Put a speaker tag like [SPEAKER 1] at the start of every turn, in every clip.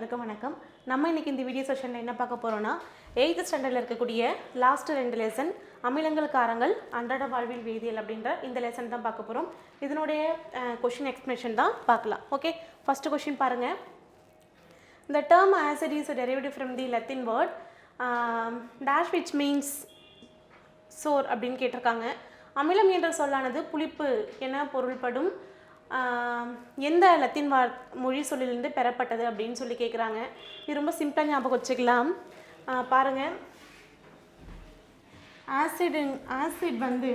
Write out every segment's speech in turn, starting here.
[SPEAKER 1] அனைவருக்கும் வணக்கம். நம்ம இன்னைக்கு இந்த வீடியோ செஷனில் என்ன பார்க்க போகிறோம்னா 8th ஸ்டாண்டர்டில் இருக்கக்கூடிய லாஸ்ட் 2 லெசன் அமிலங்கள் காரங்கள் அன்றாட வாழ்வில் வேதியியல் அப்படின்ற இந்த லெசன் தான் பார்க்க போகிறோம். இதனுடைய கொஷின் எக்ஸ்பிளனேஷன் தான் பார்க்கலாம். ஓகே, ஃபர்ஸ்ட் கொஷின் பாருங்கள். The term acid is derived from the Latin word dash which means sour அப்படின்னு கேட்டிருக்காங்க. அமிலம் என்ற சொல்லானது புளிப்பு என பொருள்படும் எந்த லத்தீன் மொழி சொல்லிலிருந்து பெறப்பட்டது அப்படின்னு சொல்லி கேட்குறாங்க. இது ரொம்ப சிம்பிளாக ஞாபகம் வச்சுக்கலாம். பாருங்கள், ஆசிட் வந்து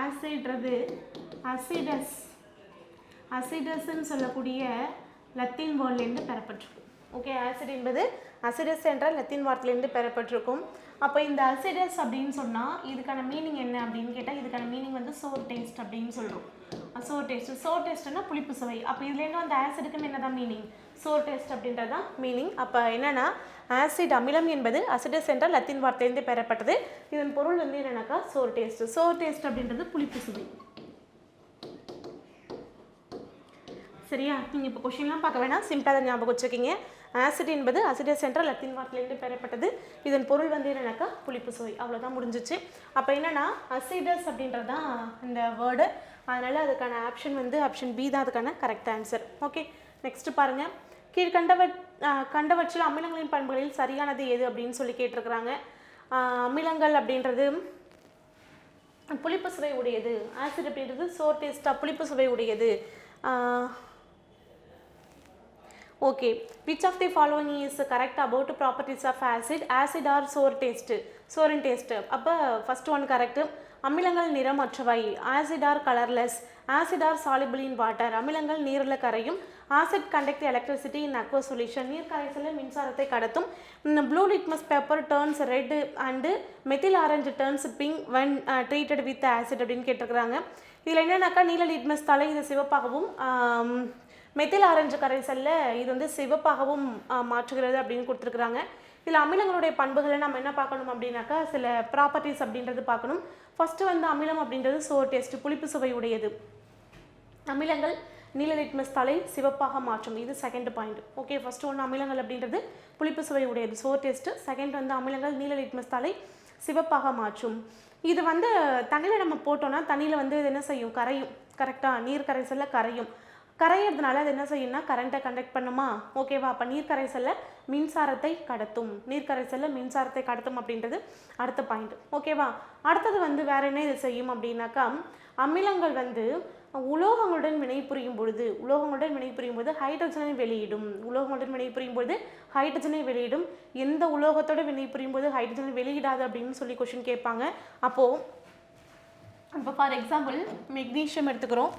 [SPEAKER 1] ஆசிட்றது அசிடஸ்ன்னு சொல்லக்கூடிய லத்தீன் வேர்ட்லேருந்து பெறப்பட்டிருக்கும். ஓகே, ஆசிட் என்பது அசிடஸ் என்ற லத்தீன் வார்த்தையிலேருந்து பெறப்பட்டிருக்கும். அப்போ இந்த அசிடஸ் அப்படின்னு சொன்னால் இதுக்கான மீனிங் என்ன அப்படின்னு கேட்டால் இதுக்கான மீனிங் வந்து சோர் டேஸ்ட் அப்படின்னு சொல்கிறோம். சோர் டேஸ்ட்னா புளிப்பு சுவை. அப்போ இதுலேருந்து அந்த ஆசிடுக்குன்னு என்ன தான் மீனிங்? சோர் டேஸ்ட் அப்படின்றது தான் மீனிங். அப்போ என்னென்னா ஆசிட் அமிலம் என்பது அசிடஸ் என்ற லத்தீன் வார்த்தையிலேருந்து பெறப்பட்டது. இதன் பொருள் வந்து என்னென்னாக்கா சோர் டேஸ்ட் அப்படின்றது புளிப்பு சுவை. சரியா? நீங்கள் இப்போ கொஷின்லாம் பார்க்க வேணாம், சிம்பிளாக தான் ஞாபகம் வச்சுக்கிங்க. ஆசிட் என்பது அசிடஸ் என்ற லத்தீன் வார்த்தையிலேருந்து பெறப்பட்டது. இதன் பொருள் வந்து என்னென்னாக்கா புளிப்பு சுவை. அவ்வளோதான், முடிஞ்சிச்சு. அப்போ என்னென்னா அசிடஸ் அப்படின்றது தான் இந்த வேர்டு. அதனால் அதுக்கான ஆப்ஷன் வந்து ஆப்ஷன் பி தான் அதுக்கான கரெக்ட் ஆன்சர். ஓகே, நெக்ஸ்ட்டு பாருங்கள். கண்டவற்றில் அமிலங்களின் பண்புகளில் சரியானது எது அப்படின்னு சொல்லி கேட்டிருக்கிறாங்க. அமிலங்கள் அப்படின்றது புளிப்பு சுவை உடையது, ஆசிட் அப்படின்றது சோர் டேஸ்ட்டாக புளிப்பு சுவை உடையது. Okay, which of the following is correct about properties of acid or sour in taste? அப்போ ஃபர்ஸ்ட் ஒன் கரெக்டு. அமிலங்கள் நிறமற்றவை, acid are colourless, acid are soluble in water, அமிலங்கள் நீரில் கரையும், acid conduct electricity in aqueous solution, நீர் கரைசலில் மின்சாரத்தை கடத்தும், blue litmus paper turns red and methyl orange turns pink when treated with acid அப்படின்னு கேட்டிருக்கிறாங்க. இதில் என்னன்னாக்கா நீல லிட்மஸ் தாளை இது சிவப்பாகவும் மெத்தில் ஆரஞ்சு கரைசலில் இது வந்து சிவப்பாகவும் மாற்றுகிறது அப்படின்னு கொடுத்துருக்குறாங்க. இதில் அமிலங்களுடைய பண்புகளை நம்ம என்ன பார்க்கணும் அப்படின்னாக்கா சில ப்ராப்பர்ட்டிஸ் அப்படின்றது பார்க்கணும். ஃபஸ்ட்டு வந்து அமிலம் அப்படின்றது சோர் டேஸ்ட் புளிப்பு சுவை உடையது. அமிலங்கள் நீல லிட்மஸ் தாளை சிவப்பாக மாற்றும், இது செகண்ட் பாயிண்ட். ஓகே, ஃபஸ்ட்டு ஒன்று அமிலங்கள் அப்படின்றது புளிப்பு சுவை உடையது சோர் டேஸ்ட்டு. செகண்ட் வந்து அமிலங்கள் நீல லிட்மஸ் தாளை சிவப்பாக மாற்றும். இது வந்து தண்ணியில் நம்ம போட்டோம்னா தண்ணியில் வந்து இது என்ன செய்யும்? கரையும். கரெக்டாக, நீர் கரைசலில் கரையும். கரையிறதுனால அது என்ன செய்யும்னா கரண்ட்டை கண்டக்ட் பண்ணுமா? ஓகேவா? அப்போ நீர் கரைசலில் மின்சாரத்தை கடத்தும் அப்படின்றது அடுத்த பாயிண்ட். ஓகேவா? அடுத்தது வந்து வேற என்ன இது செய்யும் அப்படின்னாக்கா அமிலங்கள் வந்து உலோகங்களுடன் வினைபுரியும் பொழுது ஹைட்ரஜனை வெளியிடும். எந்த உலோகத்தோட வினைபுரியும் போது ஹைட்ரஜனை வெளியிடாது அப்படின்னு சொல்லி கொஸ்டின் கேட்பாங்க. அப்போ ஃபார் எக்ஸாம்பிள் மெக்னீஷியம் எடுத்துக்கிறோம்.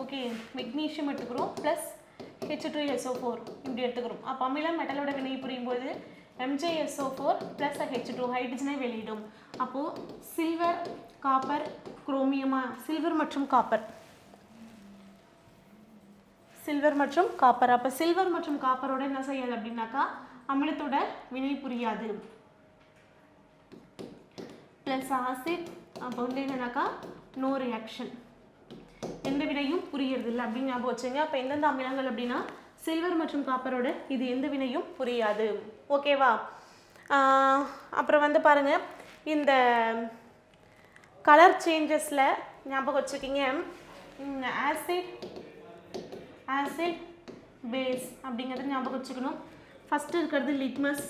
[SPEAKER 1] ஓகே, மெக்னீஷியம் எடுத்துக்கிறோம் ப்ளஸ் H2SO4 இப்படி எடுத்துக்கிறோம். அப்போ அமிலம் மெட்டலோட வினைபுரியும் போது MgSO4 ப்ளஸ் H2 ஹைட்ரஜனை வெளியிடும். அப்போது சில்வர், காப்பர், குரோமியமா, சில்வர் மற்றும் காப்பர். அப்போ சில்வர் மற்றும் காப்பரோட என்ன செய்யாது அப்படின்னாக்கா அமிலத்தோட வினை புரியாது. ப்ளஸ் ஆசிட், அப்போ வந்து என்னன்னாக்கா நோ ரியாக்ஷன், எந்த வினையும் புரியறது இல்லை அப்படின்னு ஞாபகம் வச்சுங்க. அப்போ எந்தெந்த அமிலங்கள் அப்படின்னா சில்வர் மற்றும் காப்பரோட இது எந்த வினையும் புரியாது. ஓகேவா? அப்புறம் வந்து பாருங்கள், இந்த கலர் சேஞ்சஸில் ஞாபகம் வச்சுக்கிங்க ஆசிட் பேஸ் அப்படிங்கிறது ஞாபகம் வச்சுக்கணும். ஃபஸ்ட்டு இருக்கிறது லிட்மஸ்.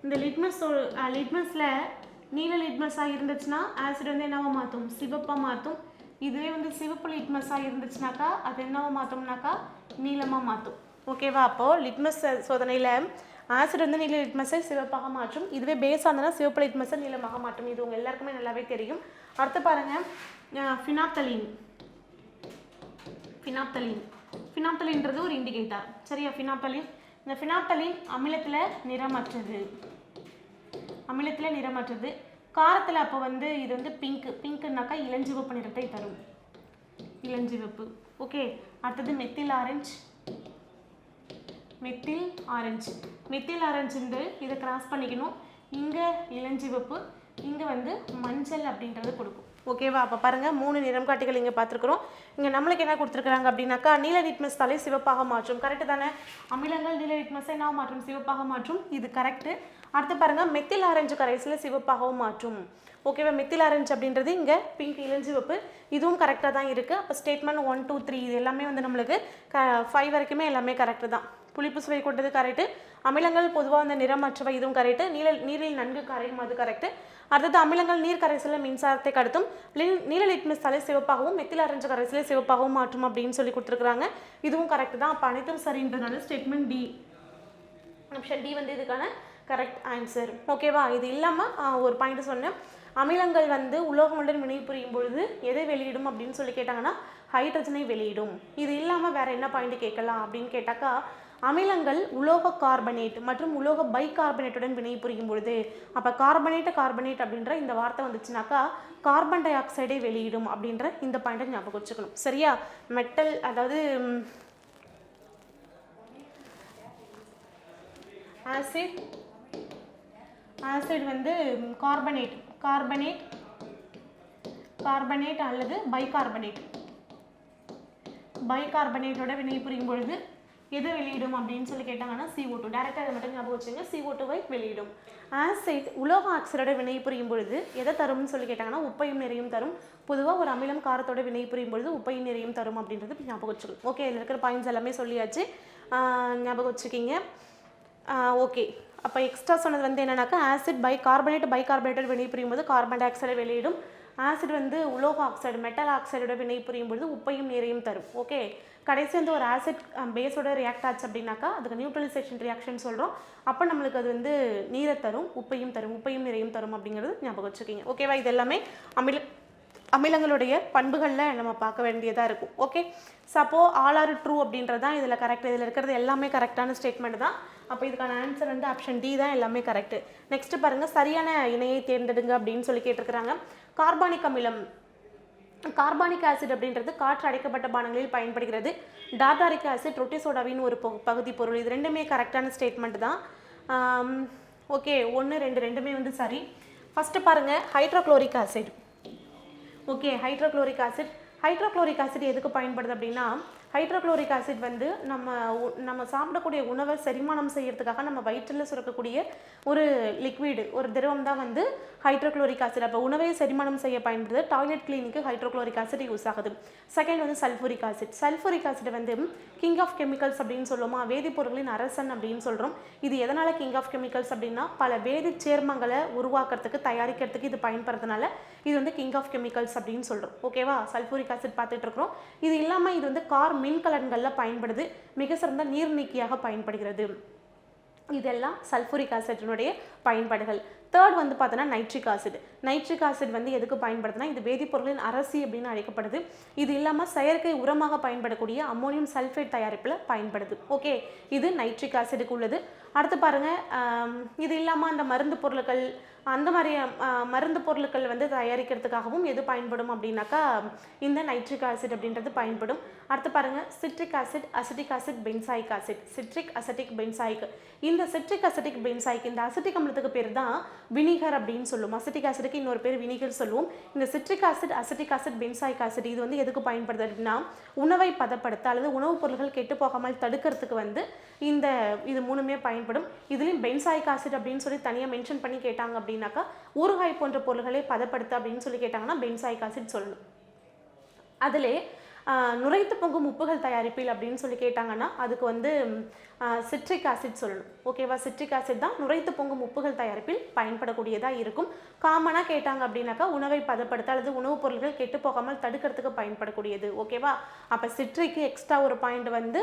[SPEAKER 1] இந்த லிட்மஸில் நீல லிட்மஸாக இருந்துச்சுன்னா ஆசிட் வந்து என்னவா மாற்றும்? சிவப்பாக மாற்றும். இதுவே வந்து சிவப்பு லிட்மஸாக இருந்துச்சுனாக்கா அது என்னவா மாற்றோம்னாக்கா நீளமாக மாற்றும். ஓகேவா? அப்போது லிட்மஸ் சோதனையில் ஆசிட் வந்து நீல லிட்மஸை சிவப்பாக மாற்றும். இதுவே பேஸாக இருந்ததுன்னா சிவப்பு லிட்மஸை நீளமாக மாற்றும். இது உங்கள் எல்லாருக்குமே நல்லாவே தெரியும். அடுத்து பாருங்கள், ஃபினாப்தலீன்றது ஒரு இண்டிகேட்டர். சரியா? இந்த ஃபினாப்தலீன் அமிலத்தில் நிறமற்றது. காரத்தில் அப்போ வந்து இது வந்து பிங்க்குனாக்கா இளஞ்சிவப்பு நிறத்தை தரும், இளஞ்சிவப்பு. ஓகே, அடுத்தது மெத்தில் ஆரஞ்சு இதை கிராஸ் பண்ணிக்கணும். இங்கே இளஞ்சிவப்பு, இங்கே வந்து மஞ்சள் அப்படின்றது கொடுக்கும். ஓகேவா? அப்போ பாருங்கள் 3 நிறம் காட்டிகள் இங்கே பார்த்துருக்குறோம். இங்கே நம்மளுக்கு என்ன கொடுத்துருக்காங்க அப்படின்னாக்கா நீல லிட்மஸ் தாளை சிவப்பாக மாற்றும். கரெக்டு தானே? அமிலங்கள் நீல லிட்மஸை என்ன மாற்றும்? சிவப்பாக மாற்றும். இது கரெக்டு. அடுத்து பாருங்கள், மெத்தில் ஆரஞ்சு கரைசலை சிவப்பாகவும் மாற்றும். ஓகேவா? மெத்தில் ஆரஞ்சு அப்படின்றது இங்கே பிங்க் இளஞ்சிவப்பு. இதுவும் கரெக்டாக தான் இருக்குது. அப்போ ஸ்டேட்மெண்ட் 1 2 3 இது எல்லாமே வந்து நம்மளுக்கு 5 வரைக்குமே எல்லாமே கரெக்டு தான். புளிப்பு சுவை கொண்டது கரெக்டு. அமிலங்கள் பொதுவாக வந்து நிறமற்றவை, இதுவும் கரெக்டு. நீரில் நன்கு கரையும், அது கரெக்டு. அடுத்தது அமிலங்கள் நீர் கரைசலில் மின்சாரத்தை கடத்தும். நீல லிட்மஸ் தாளை சிவப்பாகவும் மெத்தில் ஆரஞ்சு கரைசலை சிவப்பாகவும் மாற்றும் அப்படின்னு சொல்லி கொடுத்துருக்குறாங்க. இதுவும் கரெக்டு தான். அப்போ அனைத்தும் சரின்றதுனால ஸ்டேட்மெண்ட் டி, ஆப்ஷன் டி வந்து இதுக்கான கரெக்ட் ஆன்சர். ஓகேவா? இது இல்லாமல் ஒரு பாயிண்ட் சொன்னேன். அமிலங்கள் வந்து உலோகமுடன் வினைபுரியும் பொழுது எதை வெளியிடும் அப்படின்னு சொல்லி கேட்டாங்கன்னா ஹைட்ரஜனை வெளியிடும். இது இல்லாமல் வேறு என்ன பாயிண்ட் கேட்கலாம் அப்படின்னு கேட்டாக்கா, அமிலங்கள் உலோக கார்பனேட் மற்றும் உலோக பைகார்பனேட்டுடன் வினைபுரியும் பொழுது, அப்போ கார்பனேட் அப்படின்ற இந்த வார்த்தை வந்துச்சுனாக்கா கார்பன் டை ஆக்சைடை வெளியிடும் அப்படின்ற இந்த பாயிண்ட்டை ஞாபகம் வச்சுக்கணும். சரியா? மெட்டல் அதாவது ஆசிட் வந்து கார்பனேட் அல்லது பைகார்பனேட்டோட வினைபுரியும் பொழுது எது வெளியிடும் அப்படின்னு சொல்லி கேட்டாங்கன்னா CO2. டேரெக்டாக அதை மட்டும் ஞாபகம் வச்சுங்க, CO2வை வெளியிடும். ஆசிட் உலோக ஆக்சைடோட வினைபுரியும் பொழுது எதை தரும்னு சொல்லி கேட்டாங்கன்னா உப்பையும் நிறையும் தரும். பொதுவாக ஒரு அமிலம் காரத்தோட வினைபுரியும் பொழுது உப்பையும் நிறையும் தரும் அப்படின்றது ஞாபகம் வச்சுக்கணும். ஓகே, இதில் இருக்கிற பாயிண்ட்ஸ் எல்லாமே சொல்லியாச்சு, ஞாபகம் வச்சுக்கிங்க. ஓகே, அப்போ எக்ஸ்ட்ரா சொன்னது வந்து என்னன்னாக்கா ஆசிட் பைகார்பனேட்டோட வினைபுரியும் போது கார்பன் டை ஆக்சைடை வெளியிடும். ஆசிட் வந்து உலோக ஆக்சைடு மெட்டல் ஆக்சைடோட வினைபுரியும் பொழுது உப்பையும் நீரையும் தரும். ஓகே, கடைசி வந்து ஒரு ஆசிட் பேஸோட ரியாக்ட் ஆச்சு அப்படின்னாக்கா அதுக்கு நியூட்ரலைசேஷன் ரியாக்ஷன் சொல்கிறோம். அப்போ நம்மளுக்கு அது வந்து நீரை தரும், உப்பையும் நீரையும் தரும் அப்படிங்கிறது ஞாபகம் வச்சுக்கிங்க. ஓகேவா? இது எல்லாமே அமிலங்களுடைய பண்புகளில் நம்ம பார்க்க வேண்டியதாக இருக்கும். ஓகே, சப்போ ஆல் ஆர் ட்ரூ அப்படின்றது தான் இதில் கரெக்ட். இதில் இருக்கிறது எல்லாமே கரெக்டான ஸ்டேட்மெண்ட் தான். அப்போ இதுக்கான ஆன்சர் வந்து ஆப்ஷன் டி தான் எல்லாமே கரெக்டு. நெக்ஸ்ட்டு பாருங்கள், சரியான இணையை தேர்ந்தெடுங்க அப்படின்னு சொல்லி கேட்டிருக்கிறாங்க. கார்பானிக் ஆசிட் அப்படின்றது காற்று அடைக்கப்பட்ட பானங்களில் பயன்படுகிறது. டார்டாரிக் ஆசிட் ரொட்டி சோடாவின் ஒரு பகுதி பொருள். இது ரெண்டுமே கரெக்டான ஸ்டேட்மெண்ட் தான். ஓகே, 1 2 ரெண்டுமே வந்து சரி. ஃபஸ்ட்டு பாருங்கள், hydrochloric acid. Okay, hydrochloric acid எதுக்கு பயன்படுது அப்படின்னா, ஹைட்ரோக்ளோரிக் ஆசிட் வந்து நம்ம சாப்பிடக்கூடிய உணவை செரிமானம் செய்யறதுக்காக நம்ம வயிற்றில் சுரக்கக்கூடிய ஒரு லிக்விடு, ஒரு திரவம் தான் வந்து ஹைட்ரோக்ளோரிக் ஆசிட். அப்போ உணவை செரிமானம் செய்ய பயன்படுது. டாய்லெட் கிளீனுக்கு ஹைட்ரோக்ளோரிக் ஆசிட் யூஸ் ஆகுது. செகண்ட் வந்து சல்ஃபூரிக் ஆசிட் வந்து கிங் ஆஃப் கெமிக்கல்ஸ் அப்படின்னு சொல்லுவோமா, வேதிப்பொருட்களின் அரசன் அப்படின்னு சொல்கிறோம். இது எதனால் கிங் ஆஃப் கெமிக்கல்ஸ் அப்படின்னா, பல வேதி சேர்மங்களை உருவாக்குறதுக்கு தயாரிக்கிறதுக்கு இது பயன்படுறதுனால இது வந்து கிங் ஆஃப் கெமிக்கல்ஸ் அப்படின்னு சொல்கிறோம். ஓகேவா? சல்ஃபூரிக் ஆசிட் பார்த்துட்டு இருக்கிறோம். இது இல்லாமல் இது வந்து மின்கலன்களில் பயன்படுது. மிக சிறந்த நீர்நீக்கியாக பயன்படுகிறது. இதெல்லாம் சல்ஃபூரிக் ஆசிட்டினுடைய பயன்பாடுகள். தேர்ட் வந்து பார்த்தோன்னா நைட்ரிக் ஆசிட் வந்து எதுக்கு பயன்படுதுன்னா, இது வேதிப்பொருளின் அரசி அப்படின்னு அழைக்கப்படுது. இது இல்லாமல் செயற்கை உரமாக பயன்படக்கூடிய அம்மோனியம் சல்ஃபேட் தயாரிப்பில் பயன்படுது. ஓகே, இது நைட்ரிக் ஆசிடுக்கு உள்ளது. அடுத்து பாருங்கள், இது இல்லாமல் அந்த மருந்து பொருட்கள் அந்த மாதிரி மருந்து பொருட்கள் வந்து தயாரிக்கிறதுக்காகவும் எது பயன்படும் அப்படின்னாக்கா இந்த நைட்ரிக் ஆசிட் அப்படின்றது பயன்படும். அடுத்து பாருங்கள், citric acid, acetic acid, benzoic acid. Citric, acetic, benzoic. இந்த சிட்ரிக், அசிட்டிக், பென்சாயிக் இந்த அசிட்டிக் அமிலத்துக்கு பேர் தான் வினிகர் அப்படின்னு சொல்லுவோம். அசிட்டிக் ஆசிடுக்கு இன்னொரு பேர் வினிகர் சொல்லுவோம். இந்த citric acid, acetic acid, benzoic acid இது வந்து எதுக்கு பயன்படுது அப்படின்னா, உணவை பதப்படுத்த அல்லது உணவுப் பொருட்கள் கெட்டு போகாமல் தடுக்கிறதுக்கு வந்து இது மூணுமே பயன்படும். இதுலேயும் பென்சாயிக் ஆசிட் அப்படின்னு சொல்லி தனியாக மென்ஷன் பண்ணி கேட்டாங்க அப்படின்னாக்கா ஊறுகாய் போன்ற பொருள்களை பதப்படுத்த அப்படின்னு சொல்லி கேட்டாங்கன்னா பென்சாயிக் ஆசிட் சொல்லணும். அதிலே நுரைத்து பொங்கும் உப்புகள் தயாரிப்பில் அப்படின்னு சொல்லி கேட்டாங்கன்னா அதுக்கு வந்து சிட்ரிக் ஆசிட் சொல்லணும். ஓகேவா? சிட்ரிக் ஆசிட் தான் நுரைத்து பொங்கும் உப்புகள் தயாரிப்பில் பயன்படக்கூடியதாக இருக்கும். காமனாக கேட்டாங்க அப்படின்னாக்கா உணவை பதப்படுத்த அல்லது உணவுப் பொருட்கள் கெட்டு போகாமல் தடுக்கிறதுக்கு பயன்படக்கூடியது. ஓகேவா? அப்போ சிட்ரிக்கு எக்ஸ்ட்ரா ஒரு பாயிண்ட் வந்து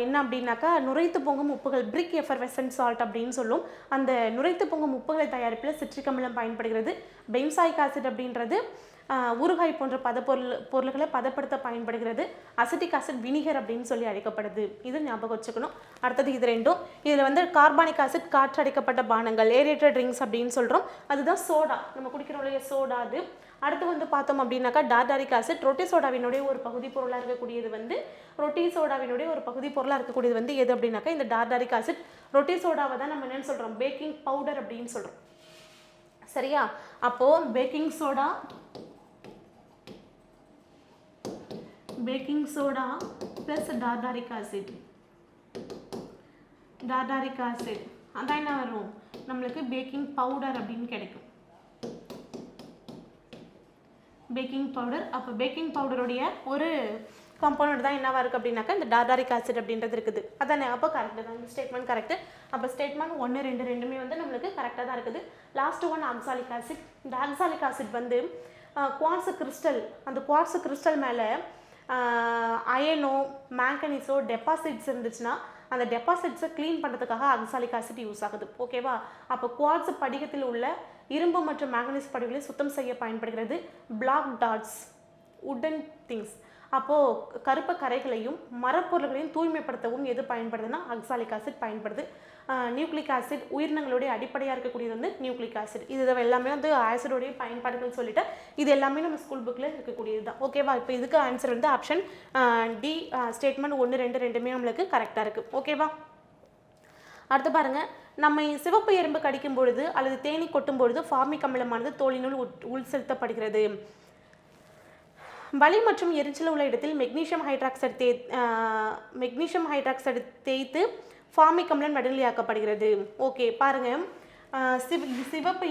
[SPEAKER 1] என்ன அப்படின்னாக்கா நுரைத்து பொங்கும் உப்புகள், பிரிக் எஃபர்வெசன்ட் சால்ட் அப்படின்னு சொல்லும். அந்த நுரைத்து பொங்கும் உப்புகளை தயாரிப்பில் சிட்ரிக் அமிலம் பயன்படுகிறது. பென்சாயிக் ஆசிட் அப்படின்றது ஊறுகாய் போன்ற பொருள்களை பதப்படுத்த பயன்படுகிறது. அசிட்டிக் ஆசிட் வினிகர் அப்படின்னு சொல்லி அழைக்கப்படுது. இது ஞாபகம் வச்சுக்கணும். அடுத்தது இது ரெண்டும். இதில் வந்து கார்பானிக் ஆசிட் காற்றடைக்கப்பட்ட பானங்கள், ஏரேட்டட் ட்ரிங்க்ஸ் அப்படின்னு சொல்கிறோம். அதுதான் சோடா, நம்ம குடிக்கிறோம் இல்லையா சோடா அது. அடுத்து வந்து பார்த்தோம் அப்படின்னாக்கா டார்டாரிக் ஆசிட் ரொட்டி சோடாவினுடைய ஒரு பகுதி பொருளாக இருக்கக்கூடியது வந்து எது அப்படின்னாக்கா இந்த டார்டாரிக் ஆசிட். ரொட்டி சோடாவை தான் நம்ம என்னன்னு சொல்கிறோம், பேக்கிங் பவுடர் அப்படின்னு சொல்கிறோம். சரியா? அப்போது baking soda, baking soda plus tartaric acid. Tartaric acid அதான் என்ன வரும் நம்மளுக்கு பேக்கிங் பவுடர் அப்படின்னு கிடைக்கும். Baking powder. அப்போ பேக்கிங் பவுடருடைய ஒரு காம்பவுண்ட் தான் என்னவா இருக்குது அப்படின்னாக்கா இந்த டார்டாரிக் ஆசிட் அப்படின்றது இருக்குது. அதானே? அப்போ கரெக்டு தான், இந்த ஸ்டேட்மெண்ட் கரெக்டு. அப்போ ஸ்டேட்மெண்ட் 1, 2 ரெண்டுமே வந்து நம்மளுக்கு கரெக்டாக தான் இருக்குது. Last one oxalic acid. இந்த ஆக்சாலிக் ஆசிட் வந்து குவார்ட்ஸ் கிறிஸ்டல், அந்த குவார்ட்ஸ் கிறிஸ்டல் மேலே அயனோ மேங்கனீஸோ டெபாசிட்ஸ் இருந்துச்சுன்னா அந்த டெபாசிட்ஸை க்ளீன் பண்ணுறதுக்காக ஆக்சாலிக் ஆசிட் யூஸ் ஆகுது. ஓகேவா? அப்போ குவார்ட்ஸ் படிகத்தில் உள்ள இரும்பு மற்றும் மேங்கனீஸ் படிவுகளை சுத்தம் செய்ய பயன்படுகிறது. Black dots, wooden things. அப்போது கருப்பு கரைகளையும் மரப்பொருள்களையும் தூய்மைப்படுத்தவும் எது பயன்படுதுன்னா ஆக்சாலிக் ஆசிட் பயன்படுது. நியூக்ளிக் ஆசிட் உயிரினங்களுடைய அடிப்படையாக இருக்கக்கூடியது வந்து நியூக்ளிக் ஆசிட். இது எல்லாமே வந்து ஆசிடோடைய பயன்பாடுகள் சொல்லிட்டு இது எல்லாமே நம்ம ஸ்கூல் புக்கில் இருக்கக்கூடியது தான். ஓகேவா? இப்போ இதுக்கு ஆன்சர் வந்து ஆப்ஷன் டி, ஸ்டேட்மெண்ட் 1, 2 ரெண்டுமே நம்மளுக்கு கரெக்டாக இருக்குது. ஓகேவா? அடுத்து பாருங்கள், நம்ம சிவப்பு எறும்பு கடிக்கும் பொழுது அல்லது தேனி கொட்டும் பொழுது ஃபார்மிக் அமிலமானது தோலினுள் உள் செலுத்தப்படுகிறது. வலி மற்றும் எரிச்சல் உள்ள இடத்தில் மெக்னீசியம் ஹைட்ராக்சைடு தேய்த்து ஃபார்மிக் அமிலம் நடுநிலையாக்கப்படுகிறது. ஓகே பாருங்கள், சிவப்பு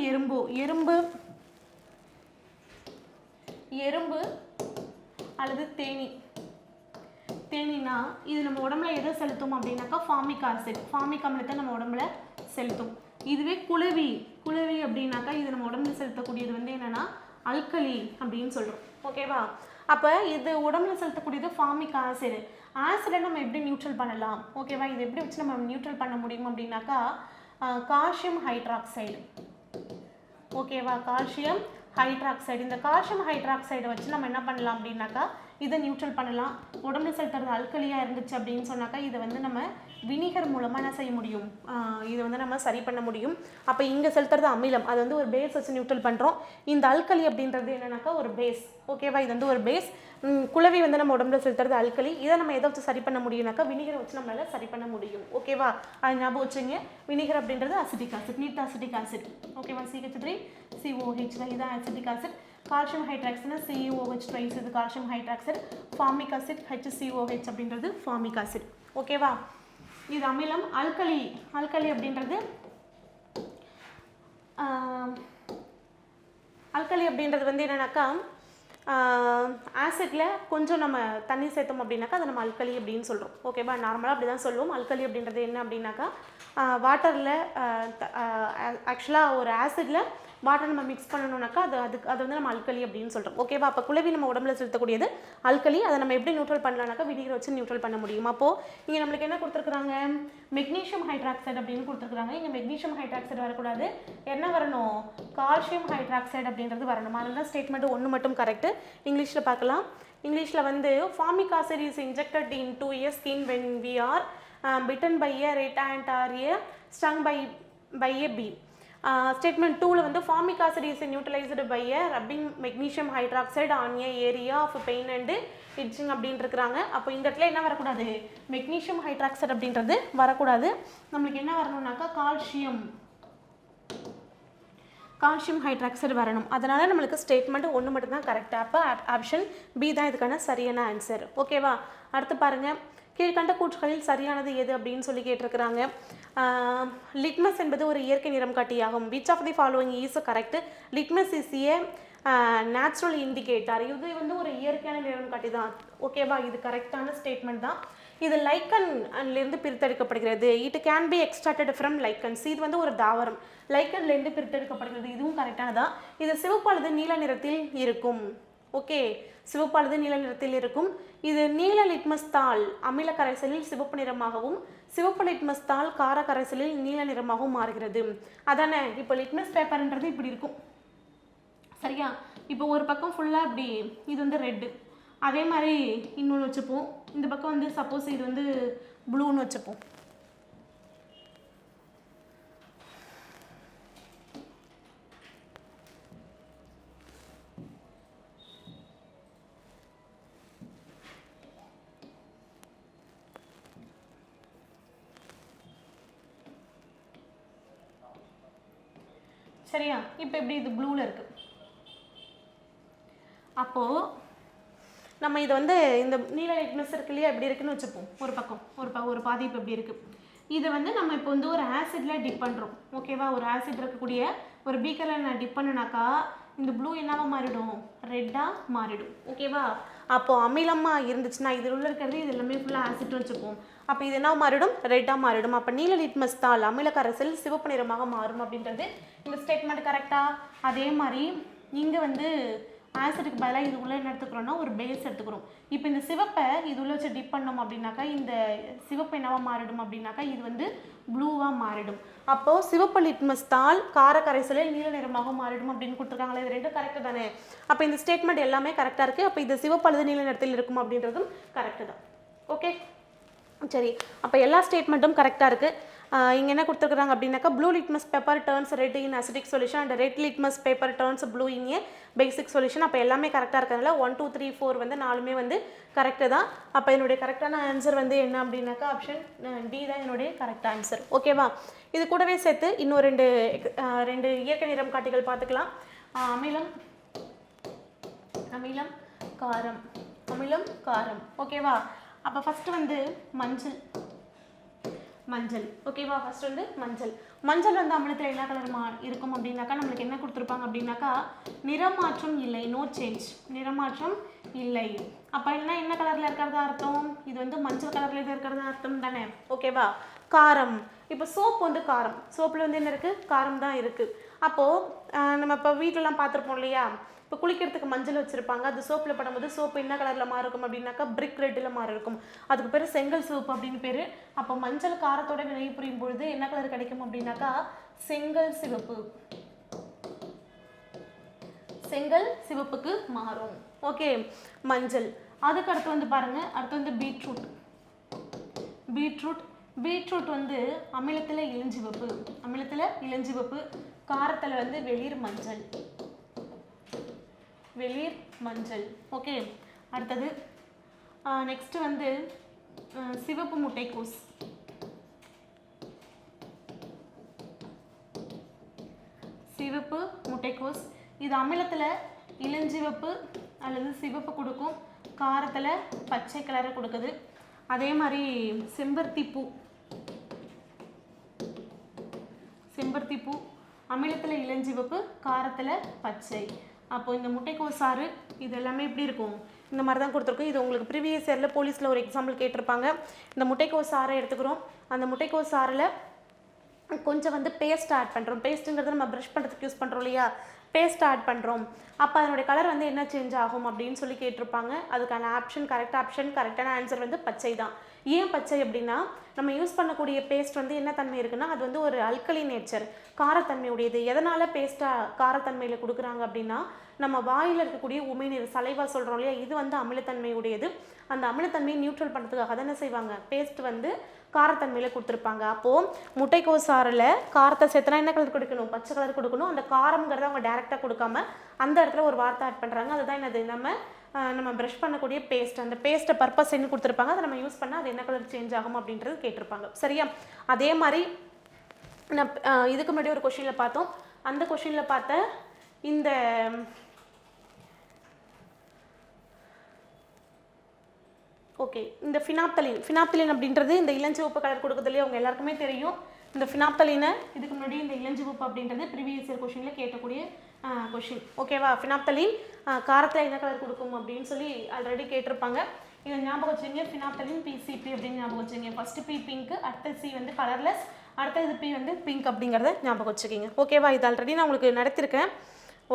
[SPEAKER 1] எறும்பு அல்லது தேனினா இது நம்ம உடம்புல எதை செலுத்தும் அப்படின்னாக்கா ஃபார்மிக் ஆசிட், ஃபார்மிக் அமிலத்தை நம்ம உடம்புல செலுத்தும். இதுவே குளவி அப்படின்னாக்கா இது நம்ம உடம்புல செலுத்தக்கூடியது வந்து என்னென்னா அல்கலி அப்படின்னு சொல்கிறோம். ஓகேவா? அப்போ இது உடம்புல செலுத்தக்கூடியது ஃபார்மிக் ஆசிட். ஆசிடை நம்ம எப்படி நியூட்ரல் பண்ணலாம்? ஓகேவா? இது எப்படி வச்சு நம்ம நியூட்ரல் பண்ண முடியும் அப்படின்னாக்கா கால்சியம் ஹைட்ராக்சைடு. ஓகேவா? Calcium hydroxide. இந்த கால்சியம் ஹைட்ராக்சைடை வச்சு நம்ம என்ன பண்ணலாம் அப்படின்னாக்கா இதை நியூட்ரல் பண்ணலாம். உடம்புல செலுத்துறது அல்கலியாக இருந்துச்சு அப்படின்னு சொன்னாக்கா இதை வந்து நம்ம வினிகர் மூலமாக என்ன செய்ய முடியும்? இதை வந்து நம்ம சரி பண்ண முடியும். அப்போ இங்கே செலுத்துறது அமிலம், அது வந்து ஒரு பேஸ் வச்சு நியூட்ரல் பண்ணுறோம். இந்த அல்கலி அப்படின்றது என்னன்னாக்கா ஒரு பேஸ். ஓகேவா? இது வந்து ஒரு பேஸ். குளவி வந்து நம்ம உடம்புல செலுத்துறது அல்கலி. இதை நம்ம எதை வச்சு சரி பண்ண முடியும்னாக்கா வினிகரை வச்சு நம்மளால சரி பண்ண முடியும். ஓகேவா? அது ஞாபகம் வச்சுங்க. வினிகர் அப்படின்றது acetic acid, neat acetic acid. ஓகேவா? CH3COH இதுதான் acetic acid. Calcium hydroxide CuOH twice, இது calcium hydroxide. Formic acid HCOH அப்படின்றது ஃபார்மிக் ஆசிட். ஓகேவா? இது அமிலம். அல்கலி அப்படின்றது வந்து என்னன்னாக்கா ஆசிட்டில் கொஞ்சம் நம்ம தண்ணி சேர்த்தோம் அப்படின்னாக்கா அதை நம்ம அல்கலி அப்படின்னு சொல்கிறோம். ஓகேவா? நார்மலாக அப்படி தான் சொல்லுவோம். அல்கலி அப்படின்றது என்ன அப்படின்னாக்கா வாட்டரில் ஆக்சுவலாக ஒரு ஆசிடில் வாட்டர் நம்ம மிக்ஸ் பண்ணணும்னாக்கா அது வந்து நம்ம அல்கலி அப்படின்னு சொல்கிறோம். ஓகேவா? அப்போ குளவி நம்ம உடம்புல செலுத்தக்கூடியது அல்கலி. அதை நம்ம எப்படி நியூட்ரல் பண்ணலாம்னாக்கா வினிகர் வச்சு நியூட்ரல் பண்ண முடியும். அப்போது இங்கே நம்மளுக்கு என்ன கொடுத்துருக்குறாங்க? மெக்னீஷியம் ஹைட்ராக்சைடு அப்படின்னு கொடுத்துருக்குறாங்க. இங்கே மெக்னீஷியம் ஹைட்ராக்சைடு வரக்கூடாது. என்ன வரணும்? கால்சியம் ஹைட்ராக்சைடு அப்படின்றது வரணும். அதனால தான் ஸ்டேட்மெண்ட் 1 மட்டும் கரெக்டு. இங்கிலீஷில் பார்க்கலாம். இங்கிலீஷில் வந்து formic acid is injected into a skin when we are bitten by a rat ant or a stung by a bee. Statement 2 வந்து formic acid is neutralized by a rubbing magnesium hydroxide on a area of pain and itching அப்படின்னு இருக்கிறாங்க. அப்போ இந்த இடத்துல என்ன வரக்கூடாது? Magnesium hydroxide அப்படின்றது வரக்கூடாது. நம்மளுக்கு என்ன வரணும்னாக்கா கால்சியம் ஹைட்ராக்சைடு வரணும். அதனால் நம்மளுக்கு ஸ்டேட்மெண்ட் 1 மட்டும் தான் கரெக்டாக. அப்போ ஆப்ஷன் பி தான் இதுக்கான சரியான ஆன்சர். ஓகேவா? அடுத்து பாருங்கள், கீழ்கண்ட கூற்றுகளில் சரியானது எது அப்படின்னு சொல்லி கேட்டிருக்கிறாங்க. லிட்மஸ் என்பது ஒரு இயற்கை நிறம் காட்டியாகும். Which of the following is correct? Litmus is a natural indicator. இது வந்து ஒரு இயற்கையான நிறம் காட்டி தான். ஓகேவா? இது கரெக்டான ஸ்டேட்மெண்ட் தான். இது லைக்கன்லேருந்து பிரித்தெடுக்கப்படுகிறது. It can be extracted from lichens. இது வந்து ஒரு தாவரம், லைக்கன்லேருந்து பிரித்தெடுக்கப்படுகிறது. இதுவும் கரெக்டானதான். இது சிவப்பு அல்லது நீல நிறத்தில் இருக்கும். ஓகே, சிவப்பு அல்லது நீல நிறத்தில் இருக்கும். இது நீல லிட்மஸ் தாள் அமில கரைசலில் சிவப்பு நிறமாகவும் சிவப்பு லிட்மஸ் தாள் கார கரைசலில் நீல நிறமாகவும் மாறுகிறது. அதானே? இப்போ லிட்மஸ் பேப்பர்ன்றது இப்படி இருக்கும், சரியா? இப்போ ஒரு பக்கம் ஃபுல்லாக இப்படி இது வந்து ரெட்டு, அதே மாதிரி இன்னொன்று வச்சுப்போம். இந்த பக்கம் வந்து சப்போஸ் இது வந்து ப்ளூன்னு வச்சுப்போம். சரியா? இப்போ எப்படி இது ப்ளூவில் இருக்குது. அப்போது நம்ம இதை வந்து இந்த நீல லிட்மஸ் இருக்கு இல்லையா இப்படி இருக்குன்னு வச்சுப்போம். ஒரு பக்கம் ஒரு பாதி இப்போ இப்படி இருக்குது. இதை வந்து நம்ம இப்போ வந்து ஒரு ஆசிடில் டிப் பண்ணுறோம். ஓகேவா, ஒரு ஆசிட் இருக்கக்கூடிய ஒரு பீக்கரில் நான் டிப் பண்ணுனாக்கா இந்த ப்ளூ என்னவாக மாறிடும், ரெட்டாக மாறிடும். ஓகேவா, அப்போது அமிலமாக இருந்துச்சுன்னா இதில் உள்ள இருக்கிறது இது எல்லாமே ஃபுல்லாக ஆசிட்னு வச்சுப்போம். அப்போ இது என்ன மாறிடும், ரெட்டாக மாறிடும். அப்போ நீல லிட்மஸ் தாள் அமில கரைசல் சிவப்பு நிறமாக மாறும் அப்படின்றது இந்த ஸ்டேட்மெண்ட் கரெக்டாக. அதே மாதிரி இங்கே வந்து ஆசிடுக்கு பதிலாக இது உள்ள என்ன எடுத்துக்கிறோம்னா ஒரு பேஸ் எடுத்துக்கிறோம். இப்போ இந்த சிவப்பை இது உள்ள வச்சு டிப் பண்ணோம் அப்படின்னாக்கா இந்த சிவப்பு என்னவா மாறிடும் அப்படின்னாக்கா இது வந்து ப்ளூவாக மாறிடும். அப்போது சிவப்பு லிட்மஸ் தாள் கார கரைசலில் நீல நிறமாக மாறிடும் அப்படின்னு கொடுத்துருக்காங்களே, இது ரெண்டும் கரெக்டு தானே. அப்போ இந்த ஸ்டேட்மெண்ட் எல்லாமே கரெக்டாக இருக்குது. அப்போ இது சிவப்பு அல்லது நீல நிறத்தில் இருக்கும் அப்படின்றதும் கரெக்டு தான். ஓகே சரி, அப்போ எல்லா ஸ்டேட்மெண்ட்டும் கரெக்டாக இருக்குது. இங்கே என்ன கொடுத்துருக்குறாங்க அப்படின்னாக்கா blue litmus paper turns red in acidic solution and red litmus paper turns blue in A basic solution. அப்போ எல்லாமே கரெக்டாக இருக்கிறதுனால 1 2 3 4 வந்து 4மே வந்து கரெக்டு தான். அப்போ என்னுடைய கரெக்டான ஆன்சர் வந்து என்ன அப்படின்னாக்கா ஆப்ஷன் டி தான் என்னுடைய கரெக்ட் ஆன்சர். ஓகேவா, இது கூடவே சேர்த்து இன்னும் ரெண்டு இயற்கை நிறம் காட்டிகள் பார்த்துக்கலாம். அமிலம் காரம் அமிலம் காரம். ஓகேவா, அப்போ ஃபஸ்ட்டு வந்து மஞ்சள். ஓகேவா, ஃபர்ஸ்ட் வந்து மஞ்சள் வந்து அமிலத்தில் என்ன கலர் இருக்கும் அப்படின்னாக்கா நம்மளுக்கு என்ன கொடுத்துருப்பாங்க அப்படின்னாக்கா நிறமாற்றம் இல்லை, நோ சேஞ்ச், நிறமாற்றம் இல்லை. அப்போ என்ன கலரில் இருக்கிறதா அர்த்தம், இது வந்து மஞ்சள் கலரில் இருக்கிறதா அர்த்தம் தானே. ஓகேவா, காரம், இப்போ சோப்பு வந்து காரம், சோப்பில் வந்து என்ன இருக்குது, காரம் தான் இருக்குது. அப்போது நம்ம இப்போ வீட்டிலலாம் பார்த்துருப்போம் இல்லையா, இப்போ குளிக்கிறதுக்கு மஞ்சள் வச்சுருப்பாங்க, அது சோப்பில் படும்போது சோப்பு என்ன கலரில் மாறி இருக்கும் அப்படின்னாக்கா பிரிக் ரெட்டில் மாறி இருக்கும். அதுக்கு பேர் செங்கல் சிவப்பு அப்படின்னு பேர். அப்போ மஞ்சள் காரத்தோட வினை புரியும் பொழுது என்ன கலர் கிடைக்கும் அப்படின்னாக்கா செங்கல் சிவப்புக்கு மாறும். ஓகே, மஞ்சள். அதுக்கு அடுத்து வந்து பாருங்க, அடுத்து வந்து பீட்ரூட் வந்து அமிலத்தில் இளஞ்சிவப்பு, காரத்தில் வந்து வெளிர் மஞ்சள். ஓகே, அடுத்தது நெக்ஸ்ட் வந்து சிவப்பு முட்டைக்கோஸ். இது அமிலத்தில் இளஞ்சிவப்பு அல்லது சிவப்பு கொடுக்கும், காரத்தில் பச்சை கலரை கொடுக்குது. அதே மாதிரி செம்பருத்தி பூ அமிலத்தில் இளஞ்சிவப்பு, காரத்தில் பச்சை. அப்போ இந்த முட்டைக்கோஸ் சாறு இது எல்லாமே எப்படி இருக்கும், இந்த மாதிரி தான் கொடுத்துருக்கோம். இது உங்களுக்கு ப்ரீவியஸ் இயரில் போலீஸில் ஒரு எக்ஸாம்பிள் கேட்டிருப்பாங்க. இந்த முட்டைக்கோஸ் சாறை எடுத்துக்கிறோம். அந்த முட்டைக்கோஸ் சாறில் கொஞ்சம் வந்து பேஸ்ட் ஆட் பண்ணுறோம். பேஸ்ட்டுங்கிறது நம்ம ப்ரஷ் பண்ணுறதுக்கு யூஸ் பண்ணுறோம் இல்லையா, பேஸ்ட் ஆட் பண்ணுறோம். அப்போ அதனுடைய கலர் வந்து என்ன சேஞ்ச் ஆகும் அப்படின்னு சொல்லி கேட்டிருப்பாங்க. அதுக்கான கரெக்டான ஆன்சர் வந்து பச்சை தான். ஏன் பச்சை அப்படின்னா நம்ம யூஸ் பண்ணக்கூடிய பேஸ்ட் வந்து என்ன தன்மை இருக்குன்னா அது வந்து ஒரு அல்கலி நேச்சர், காரத்தன்மை உடையது. எதனால் பேஸ்ட்டாக காரத்தன்மையில் கொடுக்குறாங்க அப்படின்னா நம்ம வாயில் இருக்கக்கூடிய உமிழ்நீர் சலைவா சொல்கிறோம் இல்லையா, இது வந்து அமிலத்தன்மை உடையது. அந்த அமிலத்தன்மையை நியூட்ரல் பண்ணுறதுக்காக அதை என்ன செய்வாங்க, பேஸ்ட் வந்து காரத்தன்மையில் கொடுத்துருப்பாங்க. அப்போது முட்டைக்கோஸ் சாறில் காரத்தை சேர்த்துனா என்ன கலர் கொடுக்கணும், பச்சை கலர் கொடுக்கணும். அந்த காரங்கிறத அவங்க டேரெக்டாக கொடுக்காம அந்த இடத்துல ஒரு வார்த்தை ஆட் பண்ணுறாங்க. அதுதான் என்னது, நம்ம ப்ரஷ் பண்ணக்கூடிய பேஸ்ட். அந்த பேஸ்ட்டை பர்பஸ் என்ன கொடுத்துருப்பாங்க, அதை நம்ம யூஸ் பண்ணால் அது என்ன கலர் சேஞ்ச் ஆகும் அப்படின்றது கேட்டிருப்பாங்க. சரியா, அதே மாதிரி நான் இதுக்கு முன்னாடி ஒரு கொஷினில் பார்த்தோம். அந்த கொஷினில் பார்த்த இந்த ஓகே, இந்த ஃபினாப்தலின் அப்படின்றது இந்த இளஞ்சிவப்பு கலர் கொடுக்குறது இல்லையா, அவங்க எல்லாருக்குமே தெரியும். இந்த ஃபினாப்தலினை இதுக்கு முன்னாடி இந்த இளஞ்சிவப்பு அப்படின்றது ப்ரீவியஸ் இயர் கொஷினில் கேட்கக்கூடிய கொஷின். ஓகேவா, ஃபினாப்தலின் காரத்தில் என்ன கலர் கொடுக்கும் அப்படின்னு சொல்லி ஆல்ரெடி கேட்டிருப்பாங்க. இதை ஞாபகம் வச்சுங்க, ஃபினாப்தலின் பிசிபி அப்படின்னு ஞாபகம் வச்சுங்க. ஃபர்ஸ்ட் பி பிங்க், அடுத்த சி வந்து கலர்லெஸ், அடுத்தது பி வந்து பிங்க் அப்படிங்கிறத ஞாபகம் வச்சுக்கிங்க. ஓகேவா, இது ஆல்ரெடி நான் உங்களுக்கு நடத்திருக்கேன்.